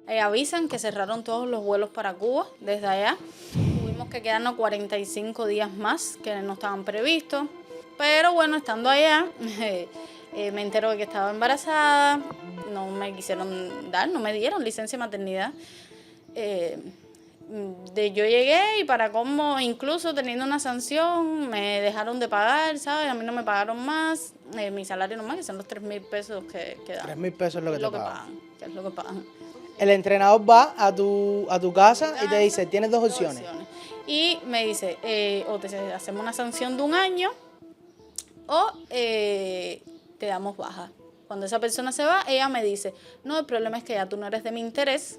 Avisan que cerraron todos los vuelos para Cuba desde allá. Tuvimos que quedarnos 45 días más que no estaban previstos. Pero bueno, estando allá, me entero de que estaba embarazada. No me quisieron dar, no me dieron licencia de maternidad. Yo llegué y para cómo, incluso teniendo una sanción, me dejaron de pagar, ¿sabes? A mí no me pagaron más, mi salario nomás, que son los 3.000 pesos que dan. 3.000 pesos es lo que te pagan. Que es lo que pagan. El entrenador va a tu casa y te dice, tienes dos opciones. Y me dice, o te hacemos una sanción de 1 año o te damos baja. Cuando esa persona se va, ella me dice, no, el problema es que ya tú no eres de mi interés,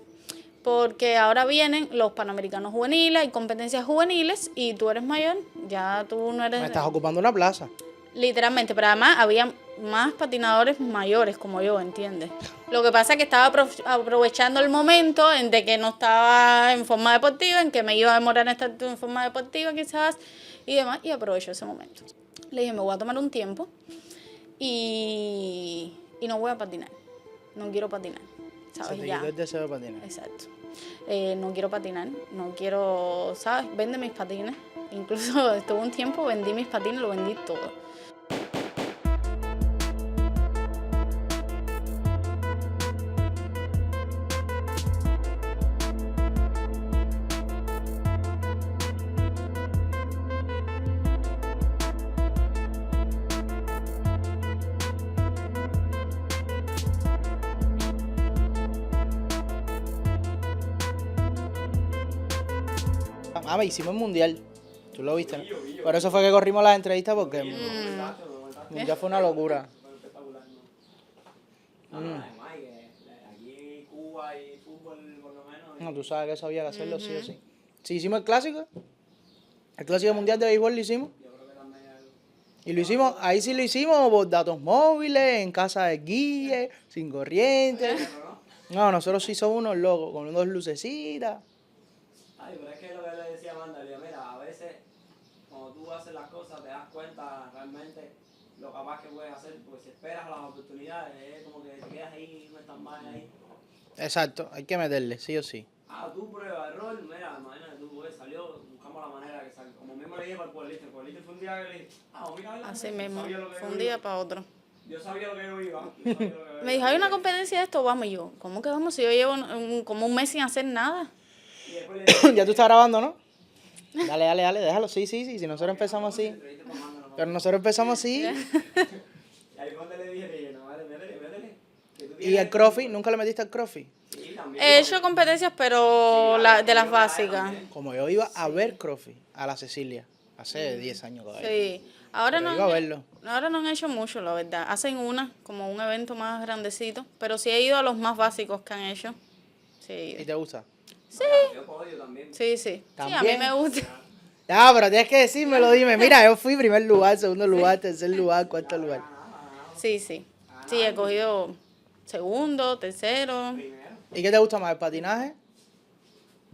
porque ahora vienen los Panamericanos juveniles, hay competencias juveniles y tú eres mayor, ya tú no eres... Me estás ocupando una plaza. Literalmente, pero además había más patinadores mayores como yo, ¿entiendes? Lo que pasa es que estaba aprovechando el momento en de que no estaba en forma deportiva, en que me iba a demorar en estar en forma deportiva quizás y demás, y aprovecho ese momento. Le dije, me voy a tomar un tiempo y no voy a patinar, no quiero patinar. ¿Sabes? Se te quitó el deseo de patinar. Exacto. No quiero patinar, no quiero, ¿sabes? Vende mis patines. Incluso estuvo un tiempo, vendí mis patines, lo vendí todo. Me hicimos el mundial. Tú lo viste, ¿no? Por eso fue que corrimos las entrevistas porque el mundial fue una locura. Aquí Cuba y fútbol por lo menos. No, tú sabes que eso había que hacerlo sí o sí. Sí, hicimos el clásico mundial de béisbol lo hicimos. Y lo hicimos, ahí sí lo hicimos por datos móviles, en casa de guíe, sin corriente. No, nosotros sí somos unos locos, con 2 lucecitas. Ay, pero es que lo que le decía Amanda, le digo, mira, a veces cuando tú haces las cosas te das cuenta realmente lo capaz que puedes hacer, porque si esperas las oportunidades, es como que te quedas ahí, no estás mal ahí. Exacto, hay que meterle, sí o sí. Tú prueba error, mira, imagínate tú, salió, buscamos la manera que salga. Como mismo le dije para el pueblito fue un día que le dije, mira, Así mismo, fue un día para otro. Yo sabía lo que yo iba. Me dijo, hay una competencia de esto, vamos. Y yo, ¿cómo que vamos? Si yo llevo como un mes sin hacer nada. Ya tú estás grabando, ¿no? Dale, déjalo, sí, si nosotros empezamos así. Pero nosotros empezamos así. Ahí cuando le dije, no, vale, métele. ¿Y el crossfit? ¿Nunca le metiste al crossfit? Sí, también. He hecho competencias, pero de las básicas. Como yo iba a ver crossfit a la Cecilia, hace 10 años todavía. Sí. Ahora Pero no, iba a verlo. ahora no han hecho mucho, la verdad. Hacen como un evento más grandecito, pero sí he ido a los más básicos que han hecho. Sí, he ¿Y ido. te gusta? Sí. Yo podio también. Sí, sí. Sí, a mí ¿También? me gusta. Ya, pero tienes que decírmelo, dime. Mira, yo fui primer lugar, segundo lugar, tercer lugar, cuarto lugar. Sí, sí. Sí, he cogido segundo, tercero. ¿Y qué te gusta más, el patinaje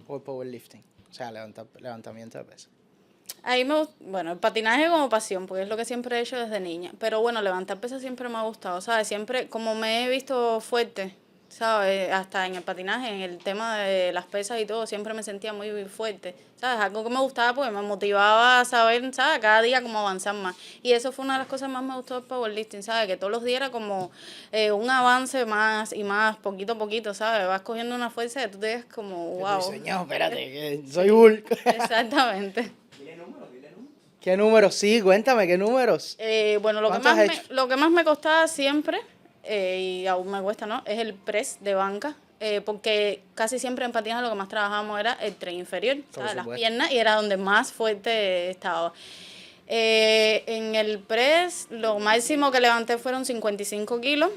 o el powerlifting? O sea, levantamiento de peso. Ahí me gusta, bueno, el patinaje como pasión, porque es lo que siempre he hecho desde niña. Pero bueno, levantar pesas siempre me ha gustado, ¿sabes? Siempre, como me he visto fuerte, ¿sabes? Hasta en el patinaje, en el tema de las pesas y todo, siempre me sentía muy fuerte, ¿sabes? Algo que me gustaba porque me motivaba a saber, ¿sabes? Cada día cómo avanzar más. Y eso fue una de las cosas más me gustó del powerlifting, ¿sabes? Que todos los días era como un avance más y más, poquito a poquito, ¿sabes? Vas cogiendo una fuerza que tú te ves como, wow. Señor, espérate, que soy Hulk. Exactamente. Dile números. ¿Qué números? Sí, cuéntame, ¿qué números? Bueno, ¿Cuántos has hecho? lo que más me costaba siempre, y aún me cuesta, ¿no? Es el press de banca. Porque casi siempre en patinaje lo que más trabajábamos era el tren inferior, ¿sabes? Las piernas, y era donde más fuerte estaba. En el press, lo máximo que levanté fueron 55 kilos.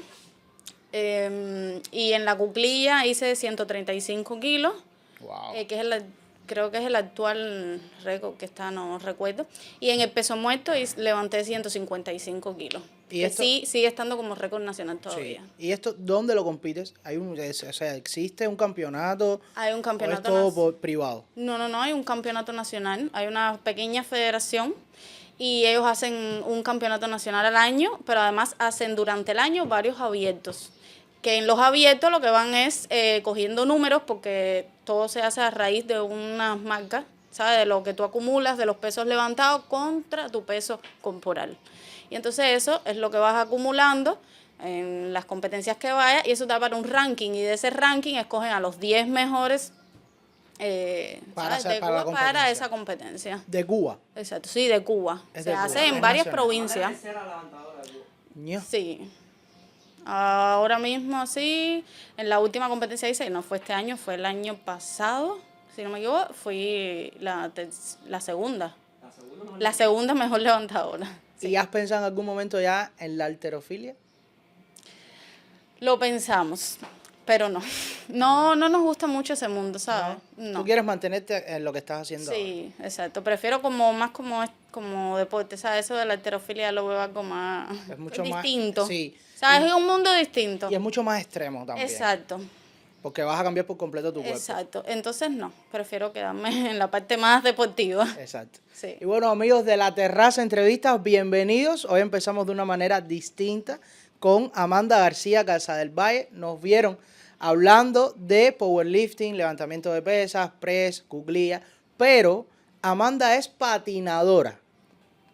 Y en la cuclilla hice 135 kilos, Wow. que es creo que es el actual récord que está, no recuerdo. Y en el peso muerto levanté 155 kilos. ¿Y que esto? sí sigue estando como récord nacional Sí. todavía. ¿Y esto dónde lo compites? O sea, ¿existe un campeonato? Hay un ¿O es campeonato todo privado? No, hay un campeonato nacional, hay una pequeña federación y ellos hacen un campeonato nacional al año, pero además hacen durante el año varios abiertos. que en los abiertos lo que van es cogiendo números, porque todo se hace a raíz de unas marcas, ¿sabes? De lo que tú acumulas, de los pesos levantados contra tu peso corporal. Y entonces eso es lo que vas acumulando en las competencias que vayas, y eso te da para un ranking, y de ese ranking escogen a los 10 mejores Para ¿sabes? De para la Cuba para competencia. esa competencia. De Cuba. Exacto, sí, de Cuba. Es Se de Cuba, hace en es varias nacional. provincias. La tercera levantadora de Cuba. Ño. Sí. Ahora mismo sí, en la última competencia hice, no fue este año, fue el año pasado, si no me equivoco, fui la segunda. La segunda mejor La segunda mejor levantadora. ¿Y has pensado en algún momento ya en la halterofilia? Lo pensamos, pero no. No nos gusta mucho ese mundo, ¿sabes? No. Tú quieres mantenerte en lo que estás haciendo ahora. Sí, exacto. Prefiero más como deporte, ¿sabes? Eso de la halterofilia lo veo algo más Es mucho más- distinto. sí. ¿Sabes? Es un mundo distinto. Y es mucho más extremo también. Exacto. Porque vas a cambiar por completo tu cuerpo. Exacto. Entonces no, prefiero quedarme en la parte más deportiva. Exacto. Sí. Y bueno, amigos de La Terraza Entrevistas, bienvenidos. Hoy empezamos de una manera distinta con Amanda García Calza del Valle. Nos vieron hablando de powerlifting, levantamiento de pesas, press, cuclilla, pero Amanda es patinadora.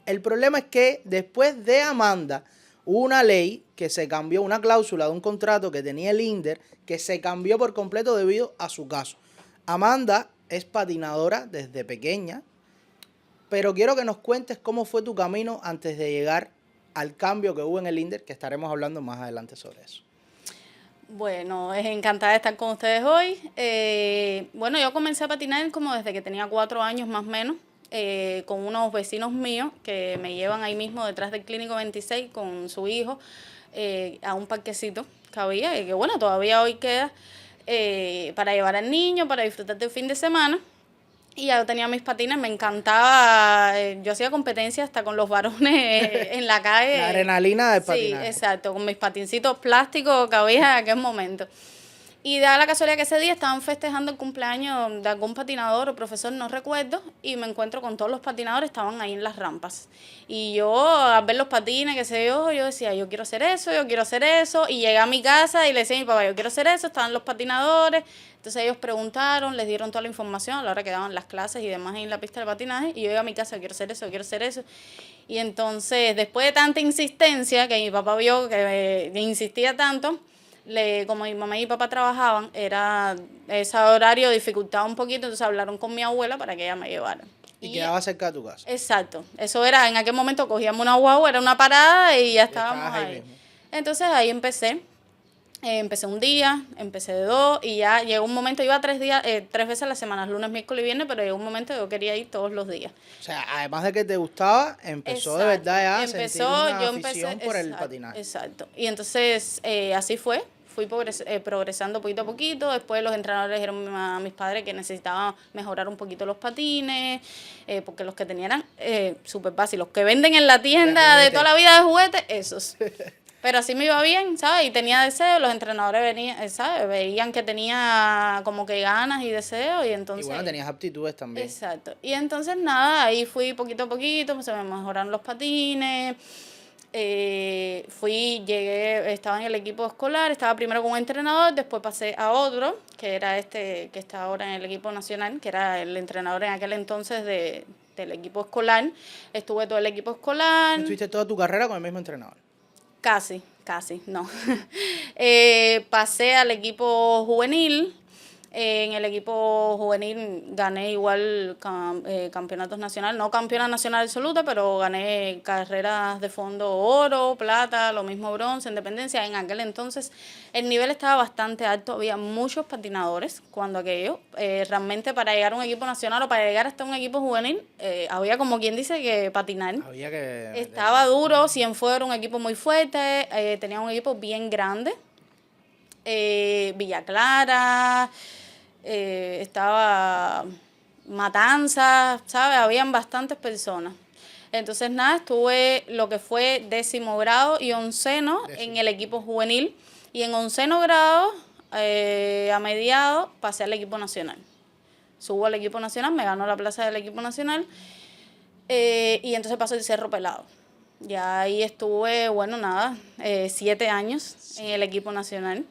El problema es que después de Amanda hubo una ley que se cambió, una cláusula de un contrato que tenía el INDER, que se cambió por completo debido a su caso. Amanda es patinadora desde pequeña, pero quiero que nos cuentes cómo fue tu camino antes de llegar al cambio que hubo en el INDER, que estaremos hablando más adelante sobre eso. Bueno, es encantada de estar con ustedes hoy. Bueno, yo comencé a patinar como desde que tenía 4 años más o menos, con unos vecinos míos que me llevan ahí mismo detrás del Clínico 26 con su hijo a un parquecito que había, y que bueno, todavía hoy queda, para llevar al niño, para disfrutar del fin de semana. Y ya yo tenía mis patines, me encantaba, yo hacía competencia hasta con los varones en la calle. La adrenalina del patinaje. Sí, exacto, con mis patincitos plásticos que había en aquel momento. Y da la casualidad que ese día estaban festejando el cumpleaños de algún patinador o profesor, no recuerdo, y me encuentro con todos los patinadores, estaban ahí en las rampas. Y yo, al ver los patines, qué sé yo decía, yo quiero hacer eso, y llegué a mi casa y le decía a mi papá, yo quiero hacer eso, estaban los patinadores. Entonces ellos preguntaron, les dieron toda la información a la hora que daban las clases y demás en la pista de patinaje, y yo llegué a mi casa, yo quiero hacer eso. Y entonces, después de tanta insistencia, que mi papá vio que me insistía tanto, como mi mamá y mi papá trabajaban, ese horario dificultaba un poquito, entonces hablaron con mi abuela para que ella me llevara. Y quedaba cerca de tu casa. Exacto, eso era, en aquel momento cogíamos una guagua, era una parada y ya estábamos estabas ahí ahí. mismo. Entonces ahí empecé. Empecé un día, empecé de 2, y ya llegó un momento, iba 3 veces a la semana, lunes, miércoles y viernes, pero llegó un momento que yo quería ir todos los días. O sea, además de que te gustaba, empezó de Exacto. verdad ya a sentir una afición por el exacto, patinaje. Exacto. Y entonces así fue. Fui progresando poquito a poquito. Después los entrenadores dijeron a mis padres que necesitaban mejorar un poquito los patines, porque los que tenían eran súper básicos. Los que venden en la tienda de toda la vida de juguetes, esos. Pero así me iba bien, ¿sabes? Y tenía deseo, los entrenadores venían, ¿sabes? Veían que tenía como que ganas y deseo, y entonces... Y bueno, tenías aptitudes también. Exacto. Y entonces nada, ahí fui poquito a poquito, se me mejoraron los patines, llegué, estaba en el equipo escolar, estaba primero con un entrenador, después pasé a otro, que era este que está ahora en el equipo nacional, que era el entrenador en aquel entonces del equipo escolar. Estuve todo el equipo escolar. ¿Estuviste toda tu carrera con el mismo entrenador? Casi, no. Pasé al equipo juvenil. En el equipo juvenil gané igual campeonatos nacionales, no campeona nacional absoluta, pero gané carreras de fondo oro, plata, lo mismo bronce, independencia. En aquel entonces el nivel estaba bastante alto, había muchos patinadores cuando aquello. Realmente para llegar a un equipo nacional o para llegar hasta un equipo juvenil, había como quien dice que patinar. Había que... Estaba duro, Cienfuegos era un equipo muy fuerte, tenía un equipo bien grande. Villa Clara, estaba Matanzas, ¿sabes? Habían bastantes personas. Entonces, nada, estuve lo que fue 10º grado y 11º en el equipo juvenil. Y en 11º grado, a mediados, pasé al equipo nacional. Subo al equipo nacional, me ganó la plaza del equipo nacional. Y entonces pasó el Cerro Pelado. Ya ahí estuve, bueno, nada, 7 años en el equipo nacional.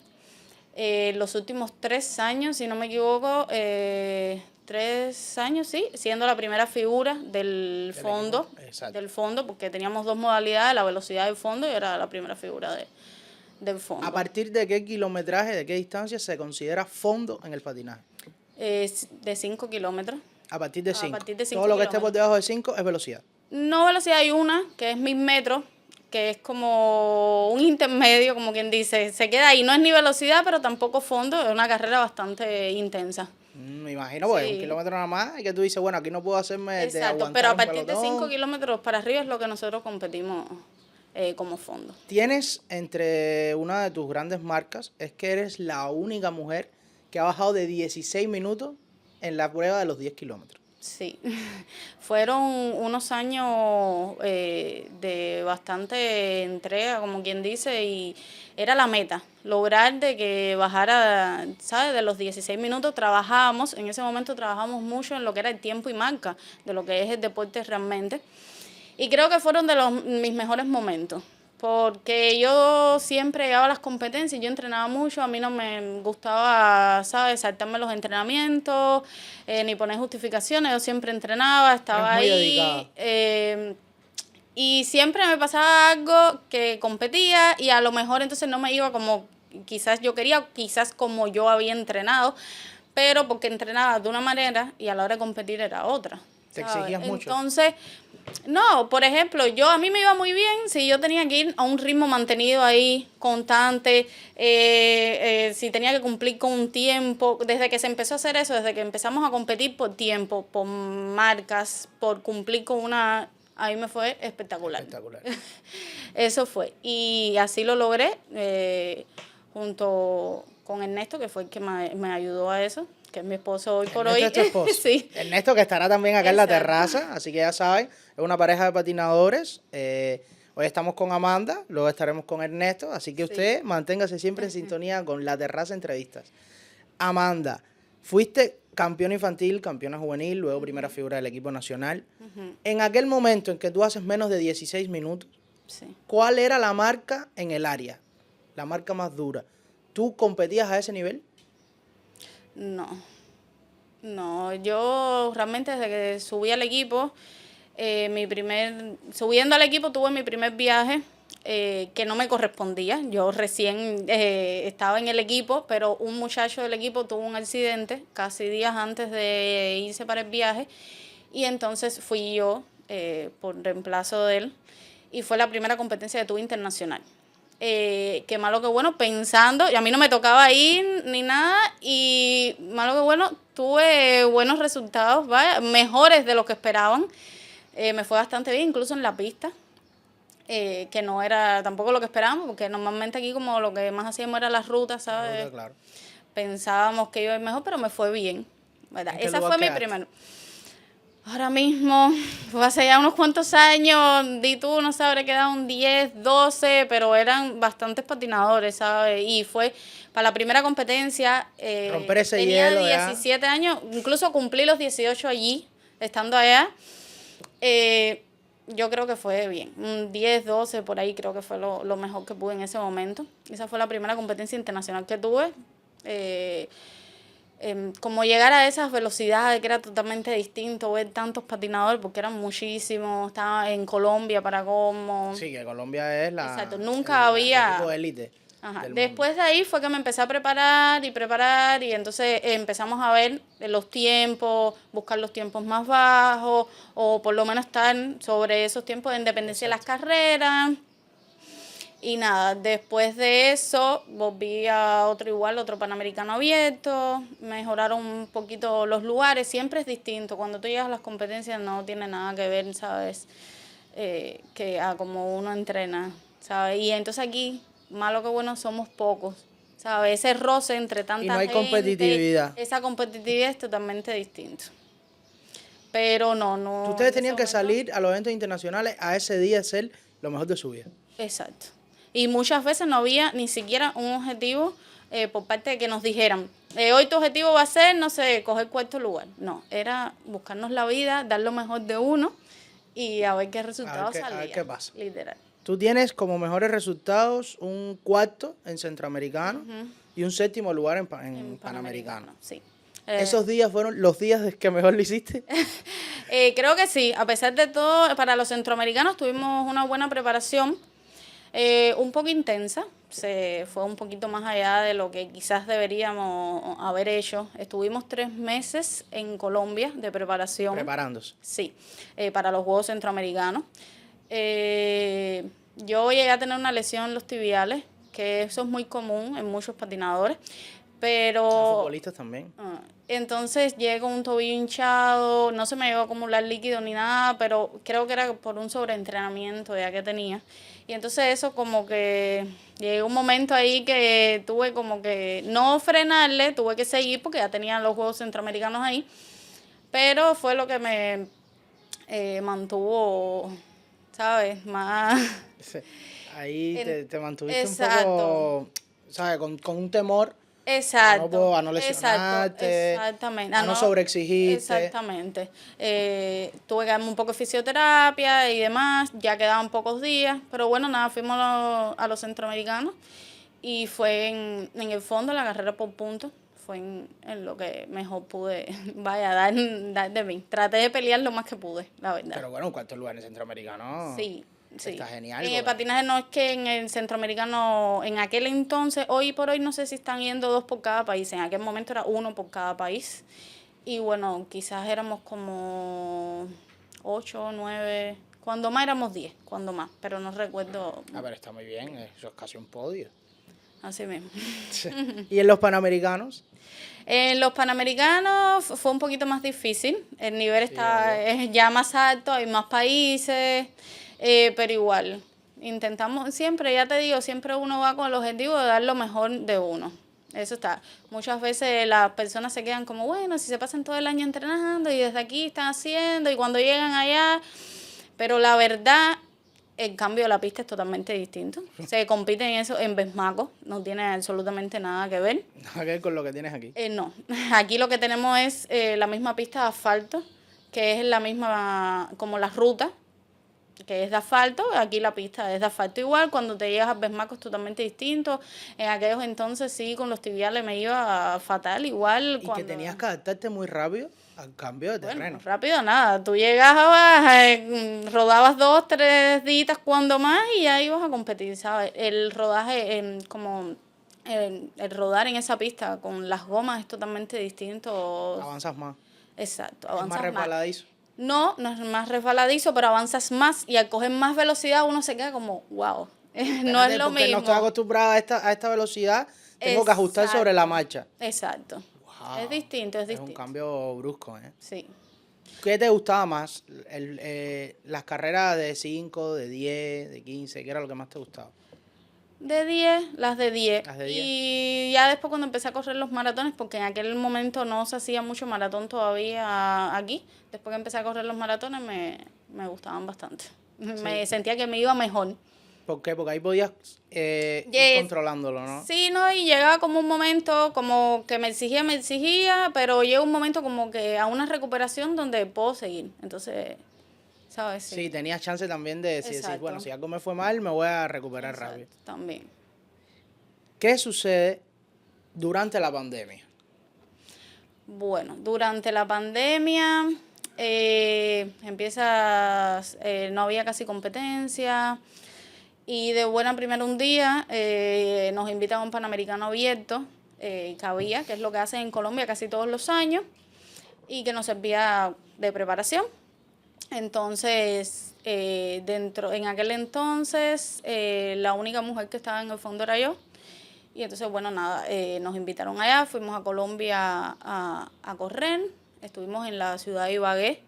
Los últimos 3 años, si no me equivoco, 3 años, sí, siendo la primera figura del fondo, porque teníamos 2 modalidades, la velocidad del fondo y era la primera figura del fondo. ¿A partir de qué kilometraje, de qué distancia se considera fondo en el patinaje? De 5 kilómetros. A partir de 5. A partir de 5 Todo lo que esté por debajo de 5 es velocidad. No velocidad, hay una que es 1000 metros, que es como un intermedio, como quien dice, se queda ahí, no es ni velocidad, pero tampoco fondo, es una carrera bastante intensa. Me imagino, pues, Sí. 1 kilómetro nada más, y que tú dices, bueno, aquí no puedo hacerme de Exacto, aguantar pero a un partir de pelotón. 5 kilómetros para arriba es lo que nosotros competimos como fondo. Tienes entre una de tus grandes marcas, es que eres la única mujer que ha bajado de 16 minutos en la prueba de los 10 kilómetros. Sí, fueron unos años de bastante entrega, como quien dice, y era la meta, lograr de que bajara, ¿sabes? De los 16 minutos en ese momento trabajamos mucho en lo que era el tiempo y marca, de lo que es el deporte realmente, y creo que fueron de mis mejores momentos. Porque yo siempre llegaba a las competencias, yo entrenaba mucho, a mí no me gustaba, ¿sabes?, saltarme los entrenamientos, ni poner justificaciones, yo siempre entrenaba, estaba Eres muy ahí, dedicada. y siempre me pasaba algo que competía y a lo mejor entonces no me iba como quizás yo quería, quizás como yo había entrenado, pero porque entrenaba de una manera y a la hora de competir era otra. Te ¿sabes? exigías mucho. Entonces, no, por ejemplo, a mí me iba muy bien si yo tenía que ir a un ritmo mantenido ahí, constante, si tenía que cumplir con un tiempo, desde que se empezó a hacer eso, desde que empezamos a competir por tiempo, por marcas, por cumplir con una, ahí me fue espectacular. Espectacular. Eso fue, y así lo logré, junto con Ernesto, que fue el que me ayudó a eso, que es mi esposo hoy por hoy. Ernesto es tu esposo. Sí. Ernesto, que estará también acá en la Exacto. terraza, así que ya saben, es una pareja de patinadores. Hoy estamos con Amanda, luego estaremos con Ernesto, así que Sí. usted manténgase siempre en sintonía con la terraza entrevistas. Amanda, fuiste campeona infantil, campeona juvenil, luego primera figura del equipo nacional. En aquel momento en que tú haces menos de 16 minutos, Sí. ¿cuál era la marca en el área? La marca más dura. ¿Tú competías a ese nivel? No, yo realmente desde que subí al equipo, subiendo al equipo tuve mi primer viaje que no me correspondía. Yo recién estaba en el equipo, pero un muchacho del equipo tuvo un accidente casi días antes de irse para el viaje y entonces fui yo por reemplazo de él y fue la primera competencia que tuve internacional. Que malo que bueno, pensando, y a mí no me tocaba ir ni nada, y malo que bueno, tuve buenos resultados, vaya, mejores de lo que esperaban. Me fue bastante bien, incluso en la pista, que no era tampoco lo que esperábamos, porque normalmente aquí como lo que más hacíamos era las rutas, ¿sabes? Ruta, claro. Pensábamos que iba a ir mejor, pero me fue bien, ¿verdad? ¿En qué Esa lugar fue mi quedaste? primera. Ahora mismo, fue hace ya unos cuantos años, di tú, no sé, habré quedado un 10, 12, pero eran bastantes patinadores, ¿sabes? Y fue para la primera competencia, Romper ese tenía hielo, ya. 17 años, incluso cumplí los 18 allí, estando allá. Yo creo que fue bien, un 10, 12 por ahí creo que fue lo mejor que pude en ese momento. Esa fue la primera competencia internacional que tuve. Como llegar a esas velocidades que era totalmente distinto, ver tantos patinadores, porque eran muchísimos, estaba en Colombia para como... Sí, que Colombia es Exacto, nunca había... el equipo de élite. Ajá. del Después de ahí fue que me empecé a preparar y entonces empezamos a ver los tiempos, buscar los tiempos más bajos o por lo menos estar sobre esos tiempos de independencia de las carreras. Y nada, después de eso volví a otro Panamericano abierto, mejoraron un poquito los lugares, siempre es distinto, cuando tú llegas a las competencias no tiene nada que ver, ¿sabes? Que a como uno entrena, ¿sabes? Y entonces aquí, malo que bueno, somos pocos, ¿sabes? Ese roce entre tanta Y no hay gente, competitividad. esa competitividad es totalmente distinto. Pero no. Ustedes en tenían ese que momento- salir a los eventos internacionales a ese día ser lo mejor de su vida. Exacto. Y muchas veces no había ni siquiera un objetivo por parte de que nos dijeran, hoy tu objetivo va a ser, no sé, coger cuarto lugar. No, era buscarnos la vida, dar lo mejor de uno y a ver qué resultados a ver salía. qué pasa. Literal. Tú tienes como mejores resultados un cuarto en Centroamericano y un 7º lugar en Panamericano. Sí. ¿Esos días fueron los días que mejor lo hiciste? Creo que sí, a pesar de todo, para los centroamericanos tuvimos una buena preparación, un poco intensa, se fue un poquito más allá de lo que quizás deberíamos haber hecho. Estuvimos 3 meses en Colombia de preparación. Preparándose. Sí, para los Juegos Centroamericanos. Yo llegué a tener una lesión en los tibiales, que eso es muy común en muchos patinadores, pero... Los futbolistas también. Entonces llegué con un tobillo hinchado, no se me llegó a acumular líquido ni nada, pero creo que era por un sobreentrenamiento ya que tenía. Y entonces eso como que llegó un momento ahí que tuve como que no frenarle, tuve que seguir porque ya tenían los Juegos Centroamericanos ahí, pero fue lo que me mantuvo, ¿sabes? Más... Ahí te mantuviste exacto. un poco, ¿sabes? Con un temor. Exacto. A no lesionarte, exactamente. a no sobreexigirte. Exactamente. Tuve que darme un poco de fisioterapia y demás, ya quedaban pocos días, pero bueno, nada, fuimos a los centroamericanos y fue en el fondo la carrera por puntos, fue en lo que mejor pude, dar de mí. Traté de pelear lo más que pude, la verdad. Pero bueno, ¿cuántos lugares centroamericanos? Sí. Sí. Está genial. En el patinaje no es que en el centroamericano, en aquel entonces, hoy por hoy no sé si están yendo 2 por cada país, en aquel momento era 1 por cada país. Y bueno, quizás éramos como 8, 9, cuando más éramos 10, cuando más, pero no recuerdo. Pero está muy bien, eso es casi un podio. Así mismo. ¿Y en los Panamericanos? En los Panamericanos fue un poquito más difícil, el nivel está es ya más alto, hay más países. Pero igual, intentamos siempre, ya te digo, siempre uno va con el objetivo de dar lo mejor de uno. Eso está. Muchas veces las personas se quedan como, bueno, si se pasan todo el año entrenando y desde aquí están haciendo y cuando llegan allá, pero la verdad, el cambio de la pista es totalmente distinto. Se compite en eso en Besmaco, no tiene absolutamente nada que ver. Nada que ver con lo que tienes aquí. No, aquí lo que tenemos es la misma pista de asfalto, que es la misma como la ruta, que es de asfalto. Aquí la pista es de asfalto igual, cuando te llegas a Besmaco es totalmente distinto. En aquellos entonces sí, con los tibiales me iba fatal igual. Y que tenías que adaptarte muy rápido al cambio de terreno. Bueno, rápido nada, tú llegabas, rodabas 2, 3 días cuando más y ya ibas a competir, ¿sabes? El rodaje, el rodar en esa pista con las gomas es totalmente distinto. Avanzas más. Exacto, avanzas más. Es más resbaladizo. No es más resbaladizo, pero avanzas más y al coger más velocidad uno se queda como, wow, no es lo mismo. No estoy acostumbrada a esta velocidad, tengo que ajustar sobre la marcha. Exacto. Wow. Es distinto. Es un cambio brusco, ¿eh? Sí. ¿Qué te gustaba más? Las carreras de 5, de 10, de 15, ¿qué era lo que más te gustaba? De 10, las de 10. Las de 10. Y ya después cuando empecé a correr los maratones, porque en aquel momento no se hacía mucho maratón todavía aquí, después que empecé a correr los maratones me gustaban bastante. Sí. Me sentía que me iba mejor. ¿Por qué? Porque ahí podías ir controlándolo, ¿no? Sí, no, y llegaba como un momento como que me exigía, pero llega un momento como que a una recuperación donde puedo seguir. Entonces, ¿sabes? Sí, tenías chance también de decir, bueno, si algo me fue mal, me voy a recuperar rápido. También. ¿Qué sucede durante la pandemia? Bueno, durante la pandemia no había casi competencia y de buena primera un día nos invitan a un Panamericano abierto que es lo que hacen en Colombia casi todos los años y que nos servía de preparación. Entonces, en aquel entonces, la única mujer que estaba en el fondo era yo. Y entonces, bueno, nada, nos invitaron allá, fuimos a Colombia a correr, estuvimos en la ciudad de Ibagué.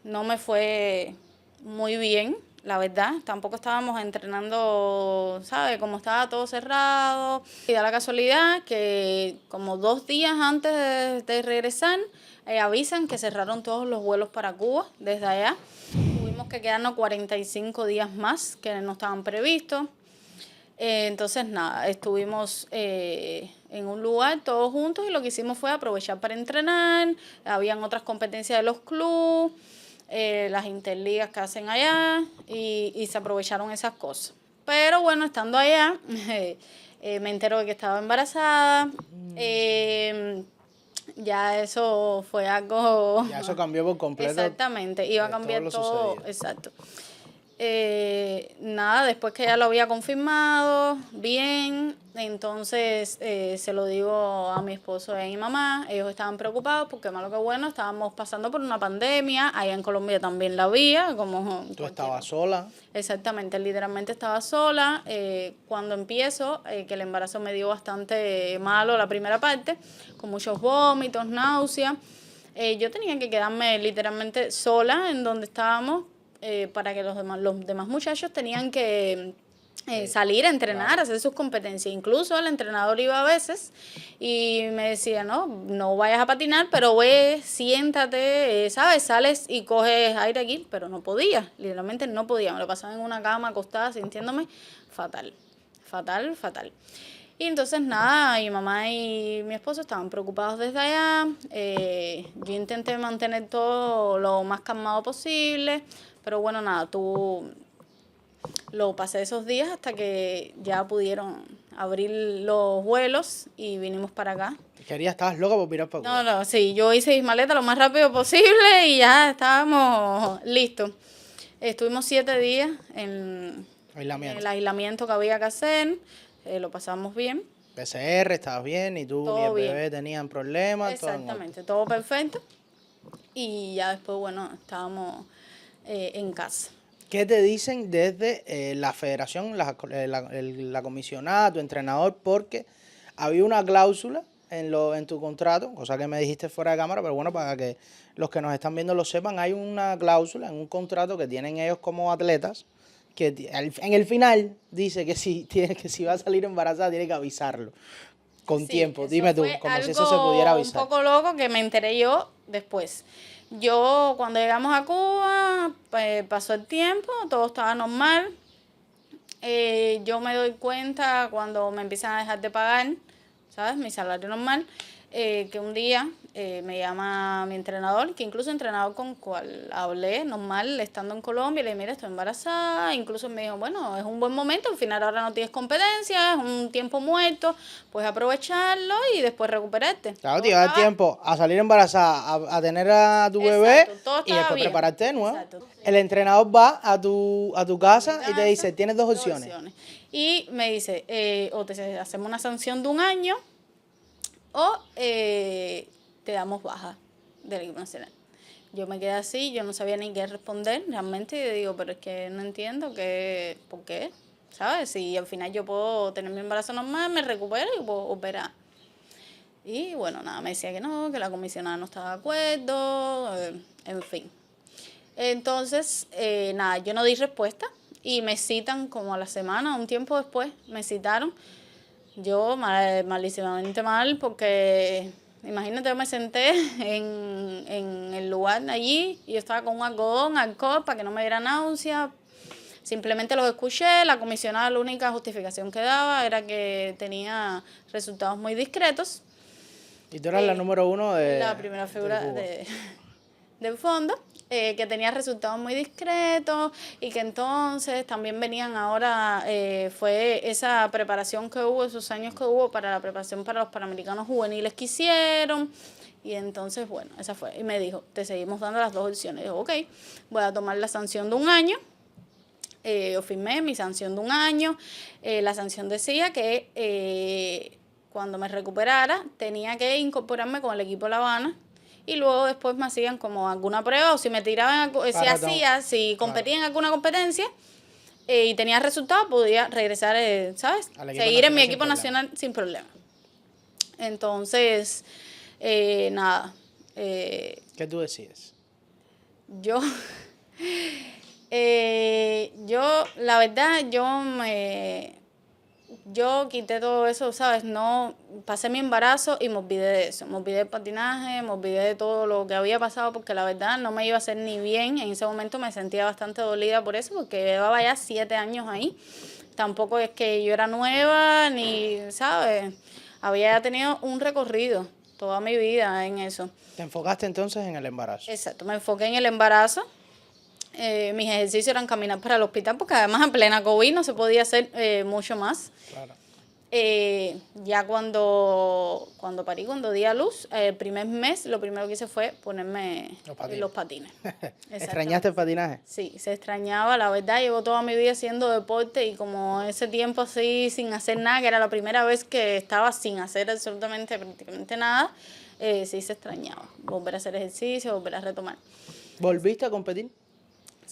No me fue muy bien, la verdad, tampoco estábamos entrenando, ¿sabes? Como estaba todo cerrado. Y da la casualidad que como 2 días antes de regresar, avisan que cerraron todos los vuelos para Cuba desde allá. Tuvimos que quedarnos 45 días más que no estaban previstos. Entonces, nada, estuvimos en un lugar todos juntos y lo que hicimos fue aprovechar para entrenar. Habían otras competencias de los clubes, las interligas que hacen allá y se aprovecharon esas cosas. Pero bueno, estando allá, me entero de que estaba embarazada. Ya eso fue algo... Ya eso cambió por completo. Exactamente, iba a de cambiar lo todo, sucedido. exacto. Nada, después que ya lo había confirmado, bien, entonces se lo digo a mi esposo y a mi mamá. Ellos estaban preocupados porque, malo que bueno, estábamos pasando por una pandemia. Allá en Colombia también la había, como Tú estabas sola. Exactamente, literalmente estaba sola. Cuando empiezo, que el embarazo me dio bastante malo la primera parte, con muchos vómitos, náuseas. Yo tenía que quedarme literalmente sola en donde estábamos, para que los demás muchachos tenían que salir a entrenar, hacer sus competencias. Incluso el entrenador iba a veces y me decía, no vayas a patinar, pero ve, siéntate, ¿sabes? Sales y coges aire aquí, pero no podía, literalmente no podía. Me lo pasaba en una cama acostada sintiéndome fatal, fatal, fatal. Y entonces nada, mi mamá y mi esposo estaban preocupados desde allá. Yo intenté mantener todo lo más calmado posible, pero bueno, nada, lo pasé esos días hasta que ya pudieron abrir los vuelos y vinimos para acá. Estabas loca por virar para Cuba. No, sí, yo hice mis maletas lo más rápido posible y ya estábamos listos. Estuvimos 7 días en el aislamiento que había que hacer, lo pasamos bien. PCR, estabas bien, ni tú Todo ni el bien. bebé tenían problemas. Exactamente, todo perfecto. Y ya después, bueno, estábamos en casa. ¿Qué te dicen desde la federación, la comisionada, tu entrenador? Porque había una cláusula en tu contrato, cosa que me dijiste fuera de cámara, pero bueno, para que los que nos están viendo lo sepan, hay una cláusula en un contrato que tienen ellos como atletas, que en el final dice que si va a salir embarazada tiene que avisarlo con Sí, tiempo. eso Dime tú, fue como si eso se pudiera algo avisar. un poco loco que me enteré yo después. Yo, cuando llegamos a Cuba, pues, pasó el tiempo, todo estaba normal. Yo me doy cuenta cuando me empiezan a dejar de pagar, ¿sabes? Mi salario normal, que un día me llama mi entrenador, que incluso entrenador con cual hablé normal estando en Colombia, y le dije, mira, estoy embarazada. Incluso me dijo, bueno, es un buen momento, al final ahora no tienes competencia, es un tiempo muerto, puedes aprovecharlo y después recuperarte. Claro, te iba a dar tiempo a salir embarazada, a tener a tu bebé todo y estaba después bien. prepararte de nuevo. Exacto. El entrenador va a tu casa y te dice, tienes dos opciones. Y me dice, o te hacemos una sanción de 1 año o te damos baja del equipo nacional. Yo me quedé así, yo no sabía ni qué responder realmente, y digo, pero es que no entiendo por qué, ¿sabes? Si al final yo puedo tener mi embarazo normal, me recupero y puedo operar. Y bueno, nada, me decía que no, que la comisionada no estaba de acuerdo, en fin. Entonces, nada, yo no di respuesta y me citan como a la semana, un tiempo después, me citaron. Yo malísimamente mal porque, imagínate, yo me senté en el lugar allí y yo estaba con un alcohol para que no me diera náusea. Simplemente los escuché, la comisionada la única justificación que daba era que tenía resultados muy discretos. Y tú eras la número 1 de la primera figura del fondo, que tenía resultados muy discretos y que entonces también venían ahora, fue esa preparación que hubo, esos años que hubo para la preparación para los Panamericanos juveniles que hicieron. Y entonces, bueno, esa fue. Y me dijo, te seguimos dando las 2 opciones. Y yo, ok, voy a tomar la sanción de 1 año. Yo firmé mi sanción de 1 año. La sanción decía que cuando me recuperara tenía que incorporarme con el equipo La Habana y luego después me hacían como alguna prueba o si me tiraban, si competía en alguna competencia y tenía resultados, podía regresar, ¿sabes? Seguir en mi equipo nacional sin problema. Entonces, nada. ¿Qué tú decides? Yo, la verdad, yo quité todo eso, ¿sabes? No, pasé mi embarazo y me olvidé de eso. Me olvidé del patinaje, me olvidé de todo lo que había pasado porque la verdad no me iba a hacer ni bien. En ese momento me sentía bastante dolida por eso porque llevaba ya 7 años ahí. Tampoco es que yo era nueva ni, ¿sabes? Había ya tenido un recorrido toda mi vida en eso. ¿Te enfocaste entonces en el embarazo? Exacto, me enfoqué en el embarazo. Mis ejercicios eran caminar para el hospital porque además en plena COVID no se podía hacer mucho más. Claro. Ya cuando parí, cuando di a luz, el primer mes, lo primero que hice fue ponerme los patines. ¿Extrañaste el patinaje? Sí, se extrañaba, la verdad, llevo toda mi vida haciendo deporte y como ese tiempo así sin hacer nada, que era la primera vez que estaba sin hacer absolutamente, prácticamente nada, sí se extrañaba. Volver a hacer ejercicio, volver a retomar. ¿Volviste a competir?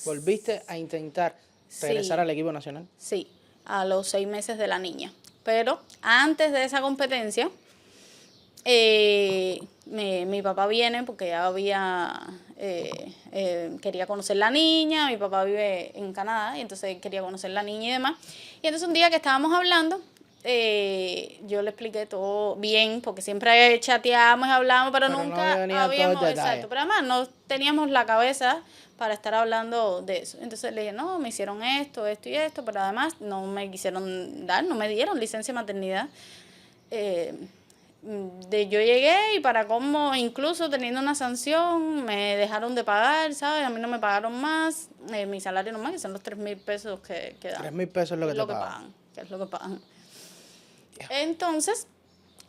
¿Volviste a intentar regresar Sí. al equipo nacional? Sí, a los 6 meses de la niña. Pero antes de esa competencia, mi papá viene porque ya quería conocer la niña, mi papá vive en Canadá y entonces quería conocer la niña y demás. Y entonces un día que estábamos hablando, yo le expliqué todo bien, porque siempre chateamos y hablamos, pero Pero no nunca venía todo el habíamos, detalle. exacto, pero además no teníamos la cabeza para estar hablando de eso. Entonces le dije, no, me hicieron esto, esto y esto, pero además no me quisieron dar, no me dieron licencia de maternidad. Yo llegué y para cómo, incluso teniendo una sanción, me dejaron de pagar, ¿sabes? A mí no me pagaron más, mi salario normal, que son los 3,000 pesos que dan. 3,000 pesos es lo que Es te lo que pagan. pagan, que es lo que pagan. Entonces,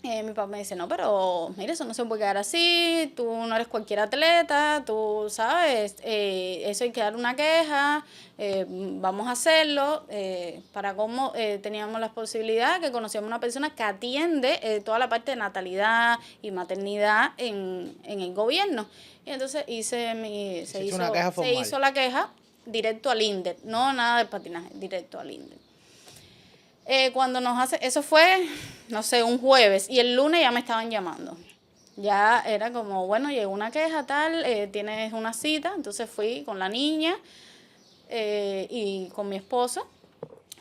mi papá me dice, no, pero mira, eso no se puede quedar así, tú no eres cualquier atleta, tú sabes, eso hay que dar una queja, vamos a hacerlo, para cómo teníamos la posibilidad que conocíamos una persona que atiende toda la parte de natalidad y maternidad en el gobierno. Y entonces se hizo la queja directo al INDER, no nada de patinaje, directo al INDER. Eso fue, no sé, un jueves, y el lunes ya me estaban llamando. Ya era como, bueno, llegó una queja, tal, tienes una cita. Entonces fui con la niña y con mi esposo.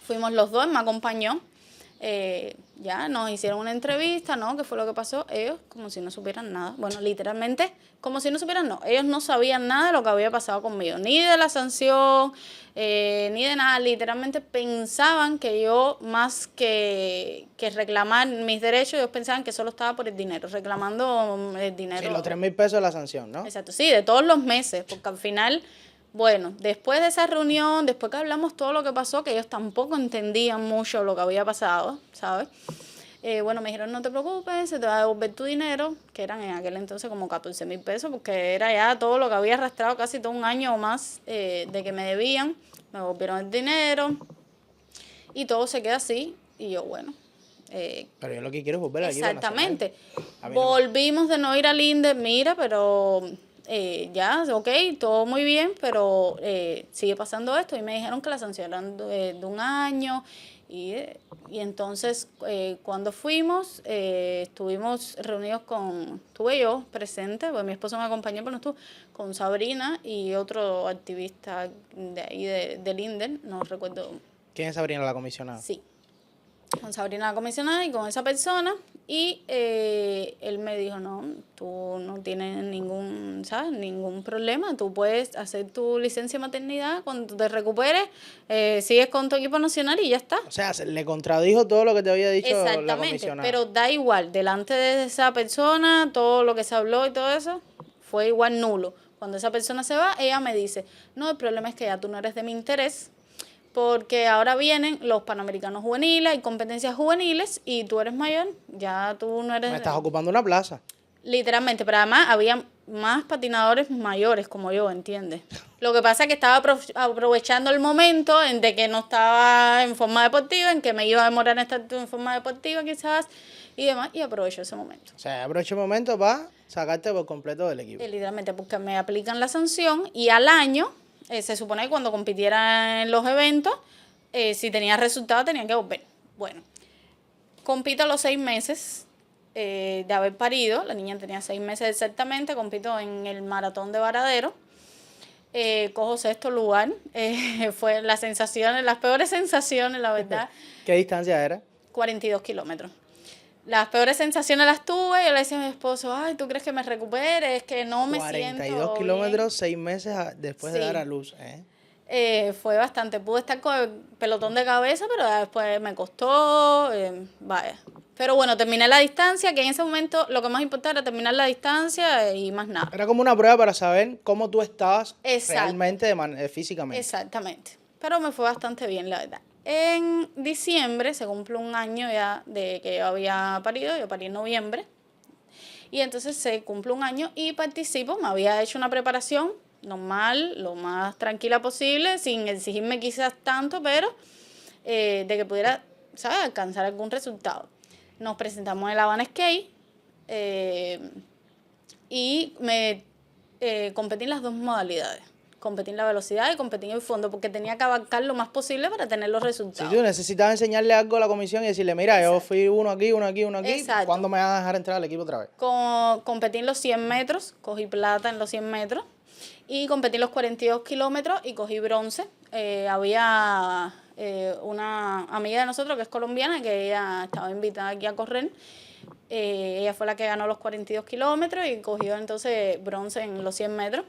Fuimos los dos, me acompañó. Ya nos hicieron una entrevista, ¿no? ¿Qué fue lo que pasó? Ellos como si no supieran nada. Bueno, literalmente, como si no supieran, no. Ellos no sabían nada de lo que había pasado conmigo, ni de la sanción, ni de nada. Literalmente pensaban que yo, más que reclamar mis derechos, ellos pensaban que solo estaba por el dinero, reclamando el dinero. Sí, los 3,000 pesos de la sanción, ¿no? Exacto, sí, de todos los meses, porque al final, bueno, después de esa reunión, después que hablamos todo lo que pasó, que ellos tampoco entendían mucho lo que había pasado, ¿sabes? Bueno, me dijeron, no te preocupes, se te va a devolver tu dinero, que eran en aquel entonces como 14,000 pesos, porque era ya todo lo que había arrastrado casi todo un año o más de que me debían. Me devolvieron el dinero y todo se queda así. Y yo, bueno. Pero yo lo que quiero es volver al equipo Exactamente. nacional. Volvimos de no ir al INDER, mira, pero ya, ok, todo muy bien, pero sigue pasando esto. Y me dijeron que la sanción era de un año. Y entonces, cuando fuimos, estuvimos reunidos estuve yo presente, pues mi esposo me acompañó, pero no estuvo, con Sabrina y otro activista de ahí del INDER, no recuerdo. ¿Quién es Sabrina, la comisionada? Sí, con Sabrina la comisionada y con esa persona, y él me dijo, no, tú no tienes ningún problema, tú puedes hacer tu licencia de maternidad, cuando te recuperes, sigues con tu equipo nacional y ya está. O sea, le contradijo todo lo que te había dicho la comisionada. Pero da igual, delante de esa persona, todo lo que se habló y todo eso, fue igual nulo. Cuando esa persona se va, ella me dice, no, el problema es que ya tú no eres de mi interés, porque ahora vienen los Panamericanos juveniles, hay competencias juveniles y tú eres mayor, ya tú no eres... Me estás ocupando una plaza. Literalmente, pero además había más patinadores mayores como yo, ¿entiendes? Lo que pasa es que estaba aprovechando el momento en de que no estaba en forma deportiva, en que me iba a demorar en estar en forma deportiva quizás y demás, y aprovecho ese momento. O sea, aprovecho el momento para sacarte por completo del equipo. Literalmente, porque me aplican la sanción y al año... se supone que cuando compitiera en los eventos, si tenía resultado tenía que volver. Bueno, compito a los 6 meses de haber parido, la niña tenía 6 meses exactamente, compito en el maratón de Varadero, cojo 6º lugar, fue las peores sensaciones, la verdad. ¿Qué distancia era? 42 kilómetros. Las peores sensaciones las tuve, yo le decía a mi esposo, ay, ¿tú crees que me recupere? Es que no me siento 42 kilómetros, 6 meses después de dar a luz, fue bastante, pude estar con el pelotón de cabeza, pero después me costó, vaya. Pero bueno, terminé la distancia, que en ese momento lo que más importaba era terminar la distancia y más nada. Era como una prueba para saber cómo tú estabas realmente físicamente. Exactamente, pero me fue bastante bien, la verdad. En diciembre se cumple un año ya de que yo había parido, yo parí en noviembre, y entonces se cumple un año y participo, me había hecho una preparación normal, lo más tranquila posible, sin exigirme quizás tanto, pero de que pudiera, ¿sabes?, alcanzar algún resultado. Nos presentamos en La Habana Skate y competí en las dos modalidades. Competí en la velocidad y competí en el fondo porque tenía que abarcar lo más posible para tener los Si resultados. tú necesitas enseñarle algo a la comisión y decirle, mira, yo fui uno aquí, Exacto. ¿cuándo me van a dejar entrar al equipo otra vez? Competí en los 100 metros, cogí plata en los 100 metros y competí en los 42 kilómetros y cogí bronce. Había una amiga de nosotros que es colombiana que ella estaba invitada aquí a correr. Ella fue la que ganó los 42 kilómetros y cogió entonces bronce en los 100 metros.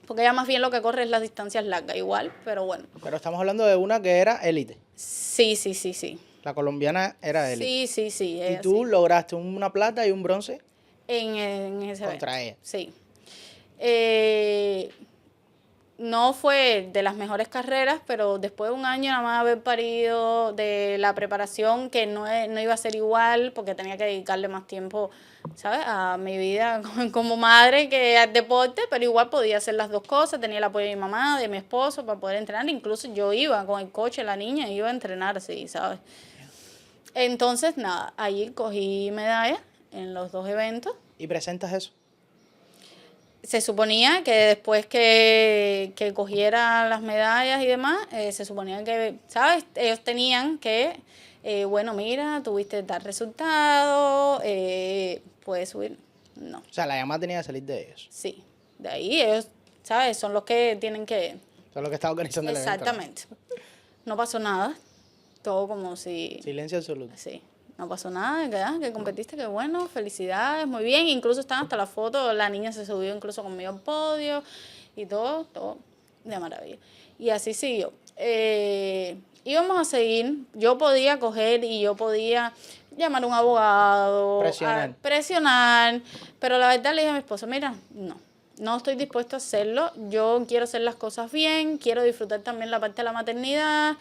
Porque ella más bien lo que corre es las distancias largas, igual, pero bueno. Pero estamos hablando de una que era élite. Sí. La colombiana era élite. Sí. Y tú lograste una plata y un bronce En ese contra evento. ella. Sí. No fue de las mejores carreras, pero después de un año nada más haber parido, de la preparación que no iba a ser igual porque tenía que dedicarle más tiempo, ¿sabes?, a mi vida como madre que al deporte, pero igual podía hacer las dos cosas, tenía el apoyo de mi mamá, de mi esposo para poder entrenar, incluso yo iba con el coche, la niña, iba a entrenar, sí, ¿sabes? Entonces, nada, allí cogí medalla en los dos eventos. ¿Y presentas eso? Se suponía que después que cogiera las medallas y demás, se suponía que, ¿sabes?, ellos tenían que, bueno, mira, tuviste tal resultado, puedes subir. No, O sea, la llamada tenía que salir de ellos. sí, de ahí ellos, ¿sabes?, son los que tienen que... Eso es lo que está organizando el evento, ¿no? Exactamente. No pasó nada, todo como si... Silencio absoluto. Sí, no pasó nada, que competiste, que bueno, felicidades, muy bien. Incluso están hasta las fotos, la niña se subió incluso conmigo al podio y todo de maravilla. Y así siguió. Íbamos a seguir, yo podía coger y yo podía llamar a un abogado, presionar, pero la verdad le dije a mi esposo, mira, no estoy dispuesto a hacerlo, yo quiero hacer las cosas bien, quiero disfrutar también la parte de la maternidad,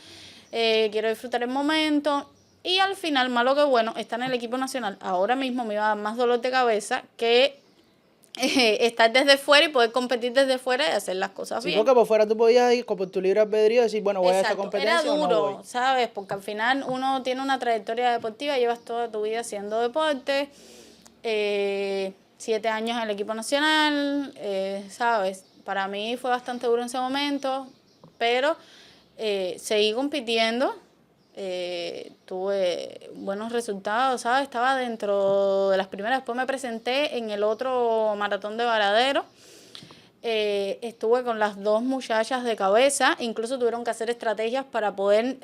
quiero disfrutar el momento. Y al final, malo que bueno, estar en el equipo nacional ahora mismo me iba a dar más dolor de cabeza que estar desde fuera y poder competir desde fuera y hacer las cosas bien. Sí, porque por fuera tú podías ir por tu libre albedrío y decir, bueno, voy a esta competencia era o duro, no voy. ¿sabes? Porque al final uno tiene una trayectoria deportiva, llevas toda tu vida haciendo deporte, 7 años en el equipo nacional, ¿sabes? Para mí fue bastante duro en ese momento, pero seguí compitiendo. Tuve buenos resultados, ¿sabes? Estaba dentro de las primeras. Después me presenté en el otro maratón de Varadero. Estuve con las dos muchachas de cabeza. Incluso tuvieron que hacer estrategias para poder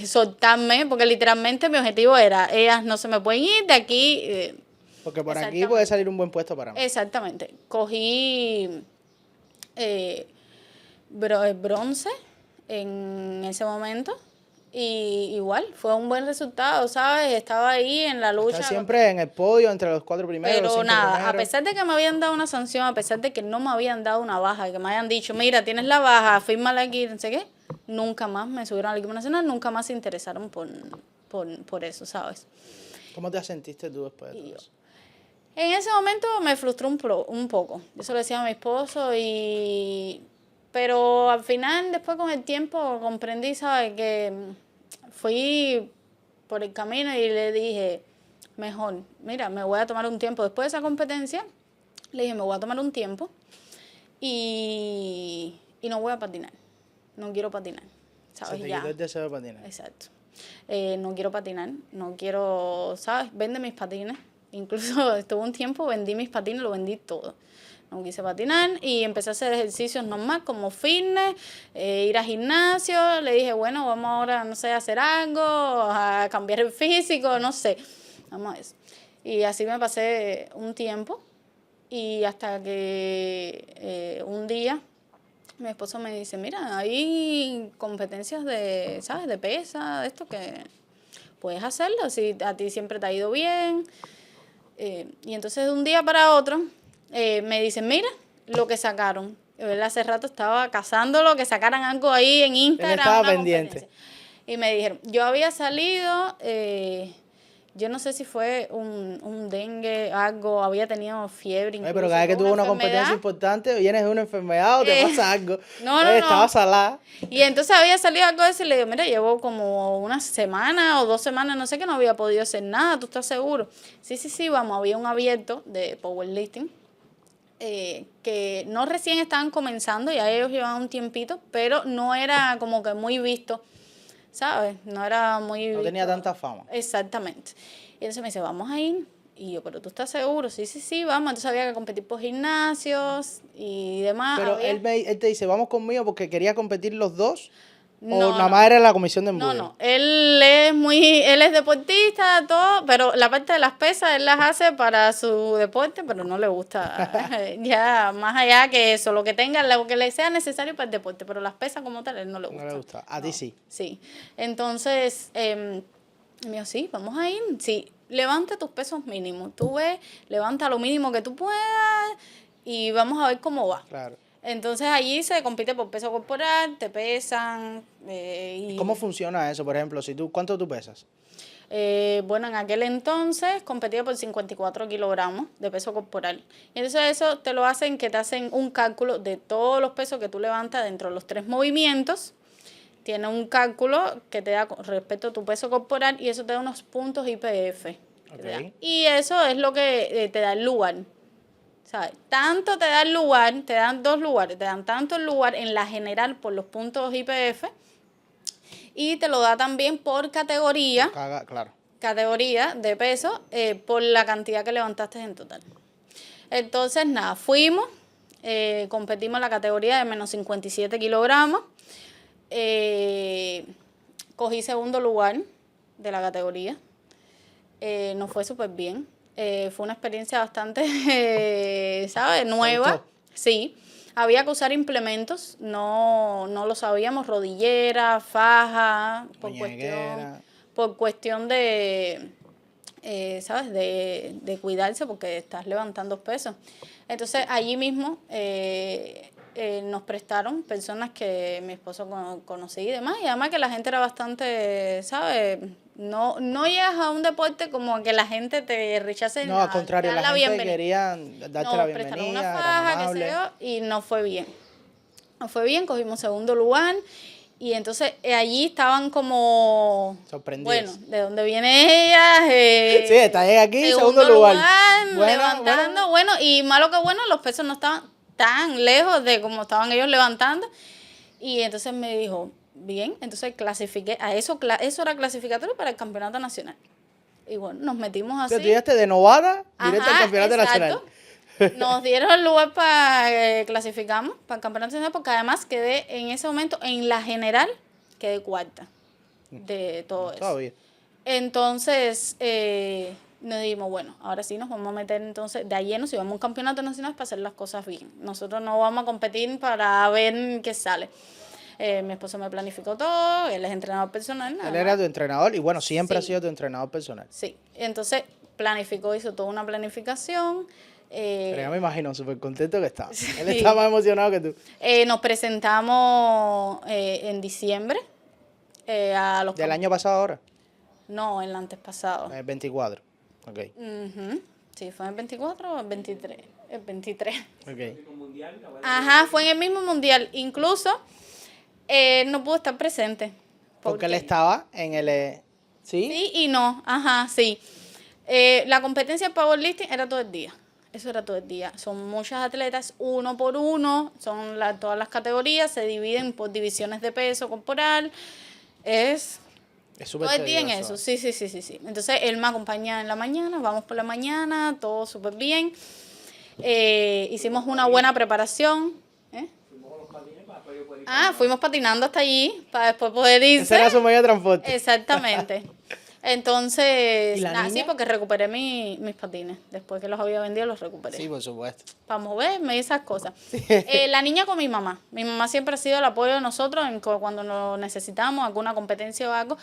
soltarme, porque literalmente mi objetivo era, ellas no se me pueden ir de aquí. Porque por aquí puede salir un buen puesto para mí. Exactamente. Cogí bronce en ese momento. Y igual, fue un buen resultado, ¿sabes? Estaba ahí en la lucha. Está siempre en el podio, entre los 4 primeros, pero los 5 nada, primeros. a pesar de que me habían dado una sanción, a pesar de que no me habían dado una baja, que me hayan dicho, mira, tienes la baja, fírmala aquí, no sé qué, nunca más me subieron al equipo nacional, nunca más se interesaron por eso, ¿sabes? ¿Cómo te sentiste tú después de todo eso? En ese momento me frustró un poco. Yo se lo decía a mi esposo pero al final, después con el tiempo, comprendí, ¿sabes?, que fui por el camino y le dije, mejor, mira, me voy a tomar un tiempo. Después de esa competencia, le dije, me voy a tomar un tiempo y no voy a patinar. No quiero patinar, ¿sabes? Se te quitó el deseo de patinar. Exacto. No quiero patinar, no quiero, ¿sabes? Vende mis patines. Incluso estuvo un tiempo, vendí mis patines, lo vendí todo. No quise patinar y empecé a hacer ejercicios normal como fitness, ir al gimnasio. Le dije, bueno, vamos ahora, no sé, a hacer algo, a cambiar el físico, no sé. Vamos a eso. Y así me pasé un tiempo y hasta que un día mi esposo me dice, mira, hay competencias de, ¿sabes?, de pesa, de esto que puedes hacerlo, si a ti siempre te ha ido bien. Y entonces de un día para otro me dicen, mira lo que sacaron. Hace rato estaba cazándolo, que sacaran algo ahí en Instagram. Él estaba una pendiente. competencia. Y me dijeron, yo había salido, yo no sé si fue un dengue, algo, había tenido fiebre incluso. Pero cada vez que tuvo una competencia importante, vienes de una enfermedad o te pasa algo. No. Estaba salada. Y entonces había salido algo de eso y le digo, mira, llevo como una semana o 2 semanas, no sé, que no había podido hacer nada, ¿tú estás seguro? Sí, vamos, había un abierto de powerlifting, que no recién estaban comenzando, ya ellos llevaban un tiempito, pero no era como que muy visto, ¿sabes? No era muy No tenía tanta fama. Exactamente. Y entonces me dice, vamos a ir. Y yo, pero ¿tú estás seguro? Sí, vamos. Entonces había que competir por gimnasios y demás. Pero él te dice, vamos conmigo porque quería competir los dos. No, ¿O nada más era la comisión de embudo? No. Él es deportista, todo, pero la parte de las pesas él las hace para su deporte, pero no le gusta ya más allá que eso, lo que tenga, lo que le sea necesario para el deporte, pero las pesas como tal, él no le gusta. No le gusta. A ti sí. Sí. Entonces, me dijo, sí, vamos a ir. Sí, levanta tus pesos mínimos. Tú ves, levanta lo mínimo que tú puedas y vamos a ver cómo va. Claro. Entonces allí se compite por peso corporal, te pesan. ¿Y cómo funciona eso? Por ejemplo, ¿cuánto tú pesas? Bueno, en aquel entonces competía por 54 kilogramos de peso corporal. Y entonces eso te lo hacen, que te hacen un cálculo de todos los pesos que tú levantas dentro de los 3 movimientos. Tiene un cálculo que te da respecto a tu peso corporal y eso te da unos puntos IPF. Okay. Y eso es lo que te da el lugar. ¿Sabes? Tanto te da el lugar, te dan 2 lugares, te dan tanto el lugar en la general por los puntos IPF y te lo da también por categoría, Claro. categoría de peso, por la cantidad que levantaste en total. Entonces, nada, fuimos, competimos en la categoría de menos 57 kilogramos, cogí segundo lugar de la categoría, nos fue súper bien. Fue una experiencia bastante, ¿sabes? Nueva. Sí. Había que usar implementos, no lo sabíamos, rodillera, faja, por cuestión de, ¿sabes? De cuidarse porque estás levantando pesos. Entonces, allí mismo nos prestaron personas que mi esposo conocí y demás, y además que la gente era bastante, ¿sabes? No llegas a un deporte como a que la gente te rechace. No, al contrario, la gente quería darte la bienvenida, prestaron una faja, qué sé yo, y nos fue bien. Nos fue bien, cogimos segundo lugar, y entonces allí estaban como... sorprendidos. Bueno, ¿de dónde viene ella? Sí, está aquí, segundo lugar. Levantando, bueno, y malo que bueno, los pesos no estaban tan lejos de como estaban ellos levantando, y entonces me dijo... Bien, entonces clasifiqué, eso era clasificatorio para el campeonato nacional. Y bueno, nos metimos así. Tú llegaste de novata directo al campeonato nacional. Nos dieron el lugar para clasificamos para el campeonato nacional, porque además quedé en ese momento en la general, quedé cuarta de todo eso. Todavía. Entonces, nos dijimos, bueno, ahora sí nos vamos a meter entonces de lleno, si vamos a un campeonato nacional para hacer las cosas bien. Nosotros no vamos a competir para ver qué sale. Mi esposo me planificó todo, él es entrenador personal. Él era tu entrenador y bueno, siempre ha sido tu entrenador personal. Sí, entonces hizo toda una planificación. Pero ya me imagino, súper contento que estaba. Sí. Él estaba más emocionado que tú. Nos presentamos en diciembre. A los ¿Del año pasado ahora? No, el antes pasado. El 24, ok. Sí, ¿fue en el 24 o el 23? El 23. Ok. Ajá, fue en el mismo mundial. Incluso... no pudo estar presente. Porque él estaba en el... ¿Sí? Sí y no, ajá, sí. La competencia de powerlifting era todo el día. Eso era todo el día. Son muchas atletas, uno por uno, son todas las categorías, se dividen por divisiones de peso corporal. Es súper todo el día en eso, sí. Entonces, él me acompaña en la mañana, vamos por la mañana, todo súper bien. Hicimos una buena preparación. Fuimos patinando hasta allí para después poder irse. Ese era su medio de transporte. Exactamente. Entonces, niña? Sí, porque recuperé mis patines. Después que los había vendido, los recuperé. Sí, por supuesto. Para moverme y esas cosas. La niña con mi mamá. Mi mamá siempre ha sido el apoyo de nosotros cuando nos necesitamos, alguna competencia o algo.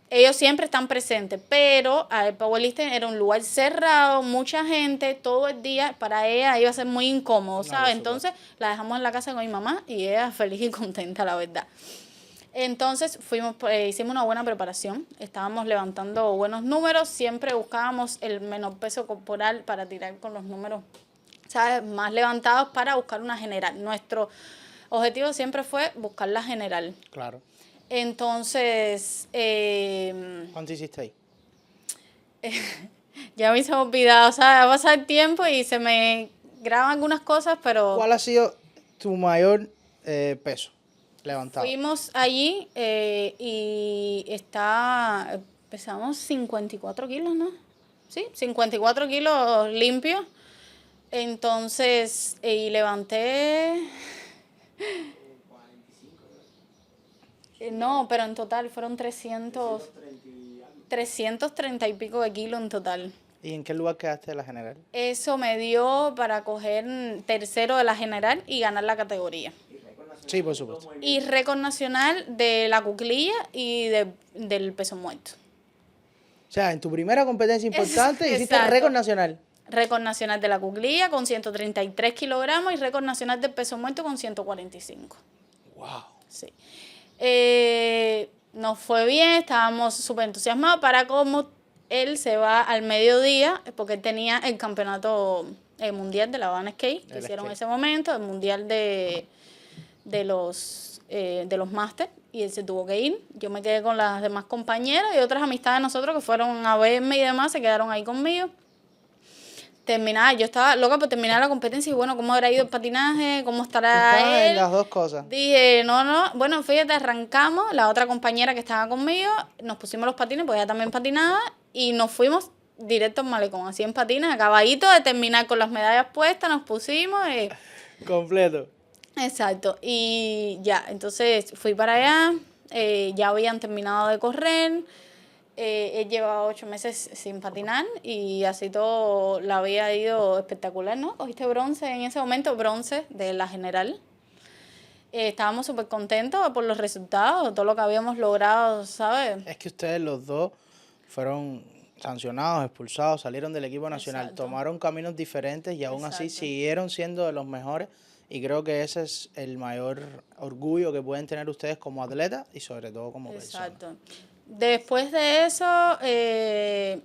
Ellos siempre están presentes, pero el powerlifting era un lugar cerrado, mucha gente, todo el día. Para ella iba a ser muy incómodo, ¿sabes? Entonces, la dejamos en la casa con mi mamá y ella feliz y contenta, la verdad. Entonces hicimos una buena preparación, estábamos levantando buenos números, siempre buscábamos el menor peso corporal para tirar con los números, ¿sabes?, más levantados para buscar una general. Nuestro objetivo siempre fue buscar la general. Claro. Entonces, ¿Cuánto hiciste ahí? ya me hice olvidado, ¿sabes? Ha pasado el tiempo y se me graban algunas cosas, pero ¿Cuál ha sido tu mayor peso levantado? fuimos allí y pesamos 54 kilos, ¿no? Sí, 54 kilos limpios. Entonces, y levanté... No, pero en total fueron 330 y pico de kilos en total. ¿Y en qué lugar quedaste de la general? Eso me dio para coger tercero de la general y ganar la categoría. Sí, por supuesto. Y récord nacional de la cuclilla y del peso muerto. O sea, en tu primera competencia importante hiciste Exacto. récord nacional. Récord nacional de la cuclilla con 133 kilogramos y récord nacional del peso muerto con 145. Wow. Sí. Nos fue bien, estábamos súper entusiasmados para cómo él se va al mediodía, porque él tenía el campeonato mundial de la Habana Skate, que hicieron en ese momento, el mundial de los máster, y él se tuvo que ir. Yo me quedé con las demás compañeras y otras amistades de nosotros que fueron a verme y demás, se quedaron ahí conmigo. Yo estaba loca por terminar la competencia y bueno, ¿cómo habrá ido el patinaje? ¿Cómo estará Estabas él? en las dos cosas. Dije, no, bueno, fíjate, arrancamos, la otra compañera que estaba conmigo, nos pusimos los patines, pues ella también patinaba, y nos fuimos directo al malecón, así en patines, acabadito de terminar con las medallas puestas, nos pusimos. Completo. Exacto, y ya, entonces fui para allá, ya habían terminado de correr. Él llevaba 8 meses sin patinar y así todo la había ido espectacular, ¿no? Cogiste bronce en ese momento, bronce de la general. Estábamos súper contentos por los resultados, todo lo que habíamos logrado, ¿sabes? Es que ustedes los dos fueron sancionados, expulsados, salieron del equipo nacional, Exacto. tomaron caminos diferentes y aún así siguieron siendo de los mejores. Y creo que ese es el mayor orgullo que pueden tener ustedes como atletas y sobre todo como personas. Exacto. Después de eso,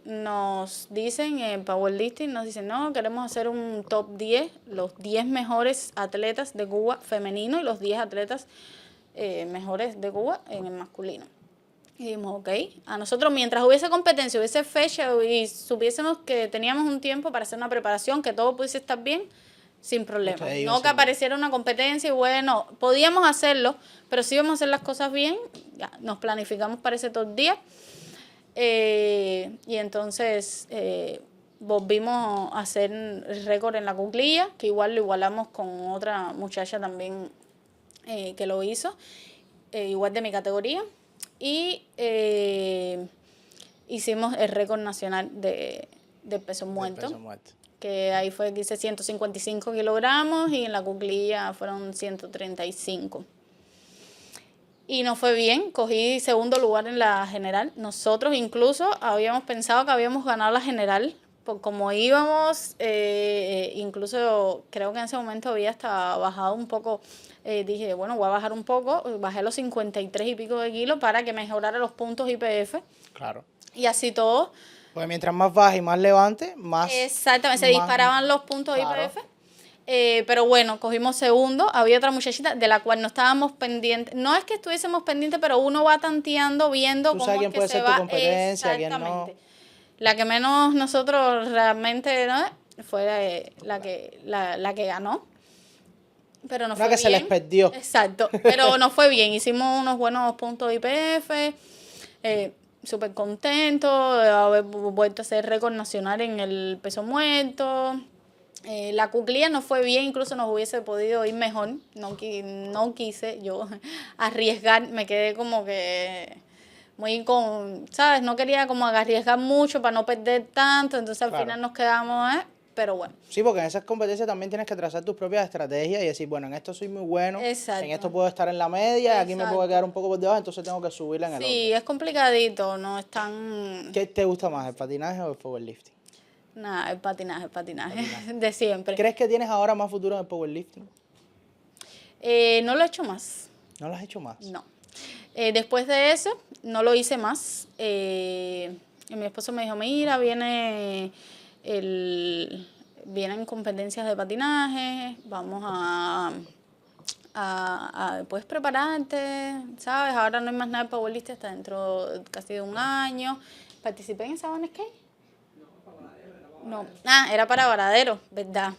nos dicen en Powerlifting, nos dicen, no, queremos hacer un top 10, los 10 mejores atletas de Cuba femenino y los 10 atletas mejores de Cuba en el masculino. Y dijimos, ok, a nosotros mientras hubiese competencia, hubiese fecha y supiésemos que teníamos un tiempo para hacer una preparación, que todo pudiese estar bien, sin problema. Okay, No que apareciera una competencia y bueno, podíamos hacerlo, pero si íbamos a hacer las cosas bien, ya nos planificamos para ese top día. Y entonces volvimos a hacer el récord en la cuclilla, que igual lo igualamos con otra muchacha también que lo hizo, igual de mi categoría. Y hicimos el récord nacional de peso muerto. Que ahí fue que hice 155 kilogramos y en la cuclilla fueron 135. Y nos fue bien, cogí segundo lugar en la general. Nosotros incluso habíamos pensado que habíamos ganado la general, por como íbamos, incluso creo que en ese momento había hasta bajado un poco. Dije, bueno, voy a bajar un poco, bajé los 53 y pico de kilos para que mejorara los puntos IPF. Claro. Y así todo. Porque mientras más baja y más levante, más... Exactamente, se disparaban los puntos IPF. Pero bueno, cogimos segundo. Había otra muchachita de la cual no estábamos pendientes. No es que estuviésemos pendientes, pero uno va tanteando, viendo cómo es que se va. Tu competencia, quién no. La que menos nosotros realmente, ¿no?, fue la que ganó. Pero no fue bien. Se les perdió. Exacto, pero nos fue bien. Hicimos unos buenos puntos IPF. Súper contento de haber vuelto a hacer récord nacional en el peso muerto. La cuclilla nos fue bien, incluso nos hubiese podido ir mejor. No quise yo arriesgar, me quedé como que muy ¿sabes? No quería como arriesgar mucho para no perder tanto, entonces al final nos quedamos, pero bueno. Sí, porque en esas competencias también tienes que trazar tus propias estrategias y decir, bueno, en esto soy muy bueno, Exacto. en esto puedo estar en la media, aquí me puedo quedar un poco por debajo, entonces tengo que subirla en el otro. Sí, es complicadito, no es tan... ¿Qué te gusta más, el patinaje o el powerlifting? Nada, el patinaje, de siempre. ¿Crees que tienes ahora más futuro en el powerlifting? No lo he hecho más. ¿No lo has hecho más? No. Después de eso, no lo hice más. Y mi esposo me dijo, mira, vienen competencias de patinaje, vamos puedes prepararte, ¿sabes? Ahora no hay más nada de powerlifting hasta dentro casi de un año. ¿Participé en Saban Skate? No, era para Varadero, ¿verdad?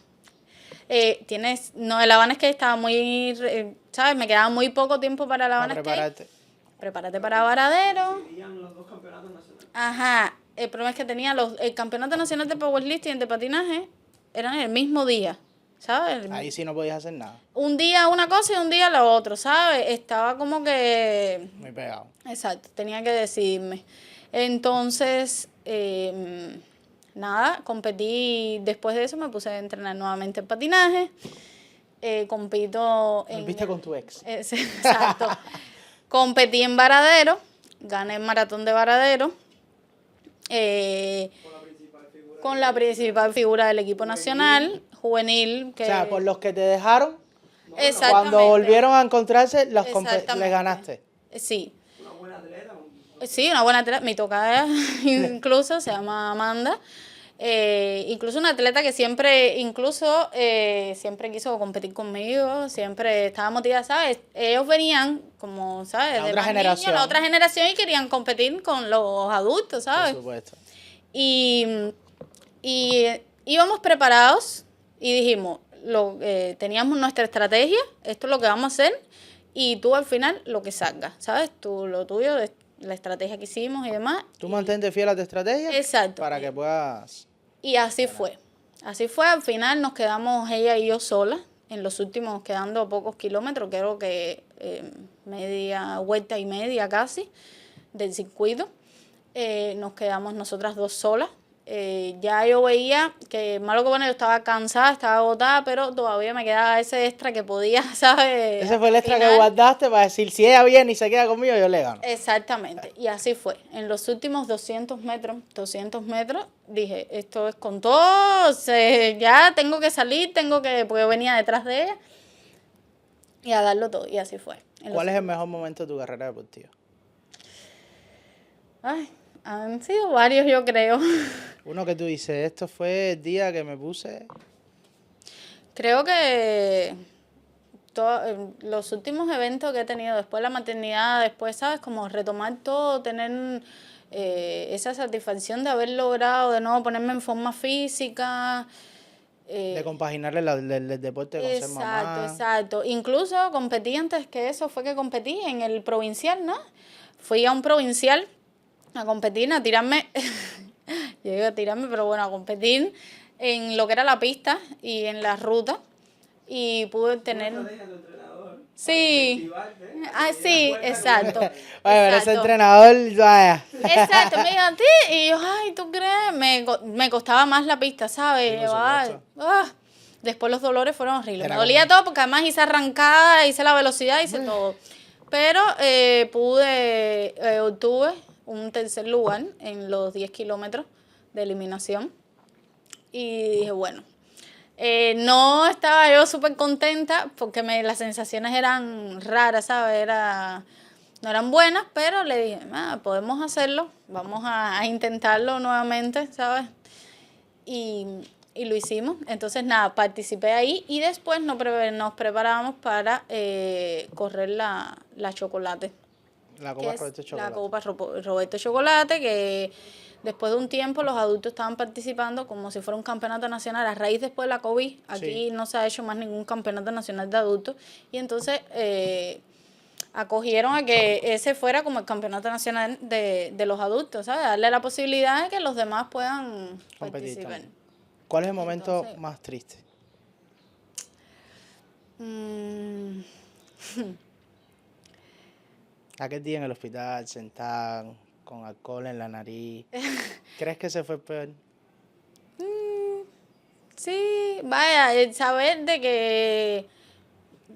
No, el Habana Skate estaba muy, ¿sabes? Me quedaba muy poco tiempo para el Habana Skate. Prepárate para Varadero. Los dos campeonatos nacionales. Ajá, el problema es que tenía el campeonato nacional de powerlifting de patinaje, eran el mismo día, ¿sabes? Ahí sí no podías hacer nada. Un día una cosa y un día lo otro, ¿sabes? Estaba como que... Muy pegado. Exacto, tenía que decidirme. Entonces, nada, competí, después de eso me puse a entrenar nuevamente en patinaje. Compito en... Viste con tu ex. Exacto. Competí en Varadero, gané el maratón de Varadero. Con la principal figura del equipo nacional, juvenil. O sea, por los que te dejaron, Exactamente. cuando volvieron a encontrarse, les ganaste. Sí. Una buena atleta. Sí, una buena atleta. Mi tocaya incluso se llama Amanda. Incluso una atleta que siempre quiso competir conmigo, siempre estaba motivada, ¿sabes? Ellos venían como, ¿sabes? La otra generación. La otra generación y querían competir con los adultos, ¿sabes? Por supuesto. Y íbamos preparados y dijimos, teníamos nuestra estrategia, esto es lo que vamos a hacer y tú al final lo que salga, ¿sabes? Tú lo tuyo, la estrategia que hicimos y demás. Tú mantente fiel a tu estrategia. Exacto. Para que puedas... Y así fue. Así fue, al final nos quedamos ella y yo solas, en los últimos quedando pocos kilómetros, creo que media vuelta y media casi del circuito. Nos quedamos nosotras dos solas. Ya yo veía que, malo que bueno, yo estaba cansada, estaba agotada, pero todavía me quedaba ese extra que podía, ¿sabes? Ese fue el extra que guardaste para decir, si ella viene y se queda conmigo, yo le gano. Exactamente, y así fue. En los últimos 200 metros, dije, esto es con todo, ya tengo que salir, porque yo venía detrás de ella, y a darlo todo, y así fue. ¿Cuál es el mejor momento de tu carrera deportiva? Ay, han sido varios, yo creo. Uno que tú dices, esto fue el día que me puse... Creo que los últimos eventos que he tenido después de la maternidad, después, ¿sabes? Como retomar todo, tener esa satisfacción de haber logrado de nuevo ponerme en forma física. De compaginarle el deporte con ser mamá. Exacto. Incluso competí antes que eso, fue que competí en el provincial, ¿no? Fui a un provincial a competir, a tirarme, yo digo a tirarme, pero bueno, a competir en lo que era la pista y en la ruta. Y pude tener... Sí. Sí, exacto. Pero ese entrenador, vaya. Exacto, me dijo, y yo, ay, ¿tú crees? Me costaba más la pista, ¿sabes? Sí, después los dolores fueron horribles. Me dolía todo porque además hice arrancada, hice la velocidad, hice todo. Pero obtuve un tercer lugar en los 10 kilómetros de eliminación. Y dije, bueno, no estaba yo súper contenta porque las sensaciones eran raras, ¿sabes? No eran buenas, pero le dije, podemos hacerlo, vamos a intentarlo nuevamente, ¿sabes? Y lo hicimos. Entonces, nada, participé ahí y después nos preparábamos para correr la Chocolate. La Copa Roberto Chocolate. La Copa Roberto Chocolate, que después de un tiempo los adultos estaban participando como si fuera un campeonato nacional. A raíz después de la COVID, aquí no se ha hecho más ningún campeonato nacional de adultos. Y entonces acogieron a que ese fuera como el campeonato nacional de los adultos, ¿sabes? Darle la posibilidad de que los demás puedan participar. ¿Cuál es el momento más triste? Aquel día en el hospital, sentado, con alcohol en la nariz. ¿Crees que ese fue el peor? Sí, vaya, el saber de que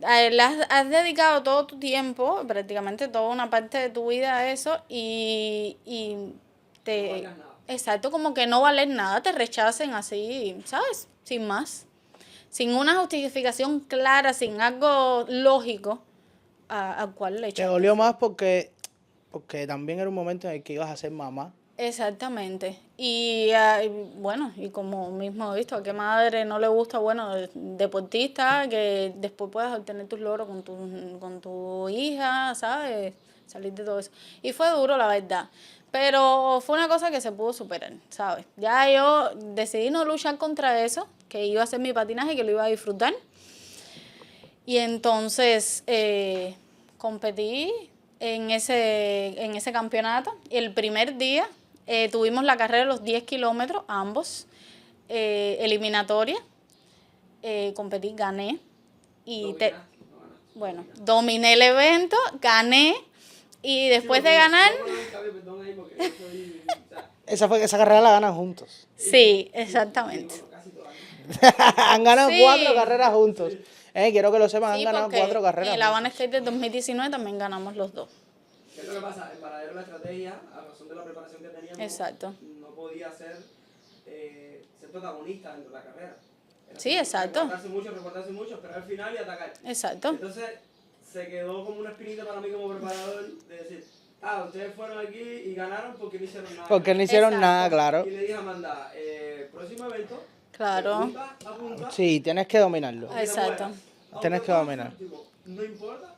has dedicado todo tu tiempo, prácticamente toda una parte de tu vida a eso y te... No, exacto, como que no vales nada, te rechacen así, ¿sabes? Sin más. Sin una justificación clara, sin algo lógico. a cuál le Te echaba. dolió más porque también era un momento en el que ibas a ser mamá. Exactamente. Y bueno, y como mismo he visto, a qué madre no le gusta, bueno, deportista, que después puedas obtener tus logros con tu hija, ¿sabes? Salir de todo eso. Y fue duro, la verdad. Pero fue una cosa que se pudo superar, ¿sabes? Ya yo decidí no luchar contra eso, que iba a hacer mi patinaje, que lo iba a disfrutar. Y entonces competí en ese campeonato. Y el primer día tuvimos la carrera de los 10 kilómetros, ambos, eliminatoria. Competí, gané. Y bueno, dominé el evento, gané. Y después de ganar... Esa carrera la ganan juntos. Sí, exactamente. Han ganado Sí. 4 carreras juntos. Quiero que lo sepan, han Sí, ganado porque 4 carreras en el Habana juntos. Skate del 2019 también ganamos los dos. ¿Qué es lo que pasa? En paralelo a la estrategia, a razón de la preparación que teníamos, Exacto. no podía ser protagonista dentro de la carrera. Era Sí, como exacto. reportarse mucho, esperar al final y atacar. Exacto. Entonces, se quedó como una espinita para mí como preparador de decir, ustedes fueron aquí y ganaron porque no hicieron nada. Porque no hicieron Exacto. nada, claro. Y le dije a Amanda, próximo evento, Claro. de punta a punta, Sí, tienes que dominarlo. aunque te Exacto. mueras, Tienes aunque que vas dominar. último, no importa,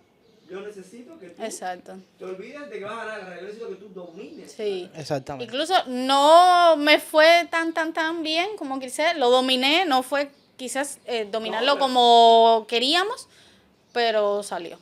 yo necesito que tú Exacto. te olvides de que vas a ganar la carrera, yo necesito que tú domines. Sí. Exactamente. Incluso no me fue tan bien como quise, lo dominé, no fue quizás dominarlo No, pero- como queríamos, pero salió.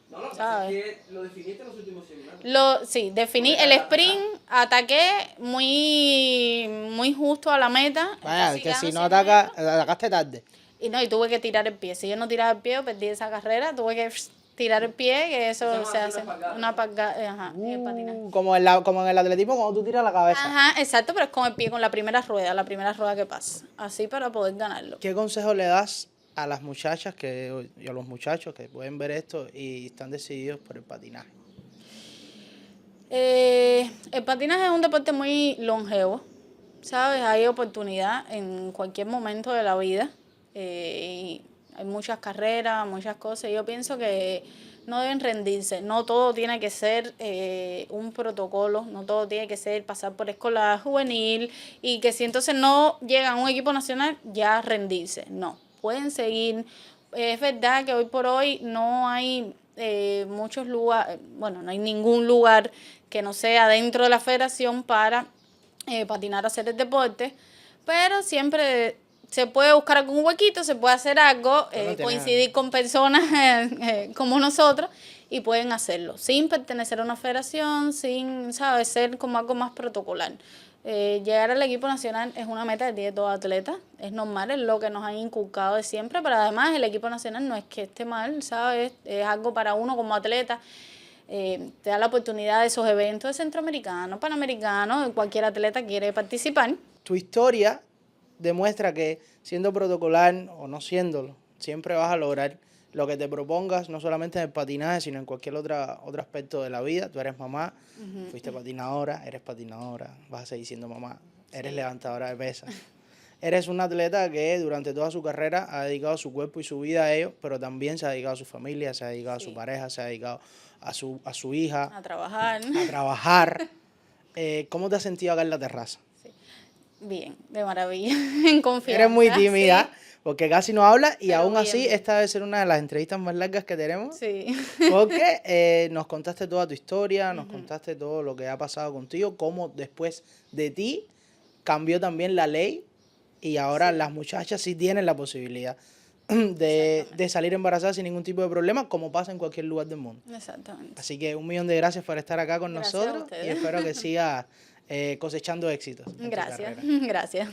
No, lo que pasa ¿Sabes? es que lo definiste en los últimos 100 metros. Sí, definí el sprint, ataqué muy justo a la meta. Vaya, casi que gano si no 100 atacaste tarde. Y no, y tuve que tirar el pie. Si yo no tiraba el pie, perdí esa carrera. Tuve que tirar el pie, que eso Esa es se una hace espalgata. una palgada, ajá, en el patinaje. Como en el atletismo cuando tú tiras la cabeza. Ajá, exacto, pero es con el pie, con la primera rueda que pasa. Así para poder ganarlo. ¿Qué consejo le das a las muchachas y a los muchachos que pueden ver esto y están decididos por el patinaje? El patinaje es un deporte muy longevo, ¿sabes? Hay oportunidad en cualquier momento de la vida. Y hay muchas carreras, muchas cosas. Y yo pienso que no deben rendirse. No todo tiene que ser un protocolo, no todo tiene que ser pasar por escuela juvenil y que si entonces no llegan a un equipo nacional, ya rendirse. No, pueden seguir. Es verdad que hoy por hoy no hay muchos lugares, bueno, no hay ningún lugar que no sea dentro de la federación para patinar o hacer el deporte, pero siempre se puede buscar algún huequito, se puede hacer algo, coincidir con personas como nosotros y pueden hacerlo, sin pertenecer a una federación, sin, ¿sabes?, ser como algo más protocolar. Llegar al equipo nacional es una meta que tiene todo atleta, es normal, es lo que nos han inculcado de siempre, pero además el equipo nacional no es que esté mal, ¿sabes? Es algo para uno como atleta. Te da la oportunidad de esos eventos de centroamericanos, panamericanos, cualquier atleta quiere participar. Tu historia demuestra que siendo protocolar o no siéndolo, siempre vas a lograr lo que te propongas, no solamente en el patinaje, sino en cualquier otro aspecto de la vida. Tú eres mamá, fuiste patinadora, eres patinadora, vas a seguir siendo mamá, eres levantadora de pesas. Eres un atleta que durante toda su carrera ha dedicado su cuerpo y su vida a ello, pero también se ha dedicado a su familia, se ha dedicado a su pareja, se ha dedicado a su hija, A trabajar. a trabajar. ¿Cómo te has sentido acá en la terraza? Bien, de maravilla, en confianza. Eres muy tímida, porque casi no hablas y Pero aún bien. así esta debe ser una de las entrevistas más largas que tenemos. Sí. Porque nos contaste toda tu historia, nos contaste todo lo que ha pasado contigo, cómo después de ti cambió también la ley y ahora las muchachas sí tienen la posibilidad de salir embarazadas sin ningún tipo de problema, como pasa en cualquier lugar del mundo. Exactamente. Así que 1.000.000 de gracias por estar acá con Gracias a nosotros y ustedes. espero que sigas cosechando éxitos en tu Gracias, carrera. gracias.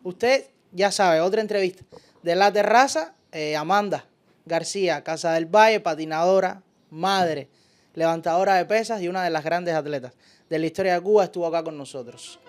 Usted ya sabe, otra entrevista de La Terraza, Amanda García, Casa del Valle, patinadora, madre, levantadora de pesas y una de las grandes atletas de la historia de Cuba, estuvo acá con nosotros.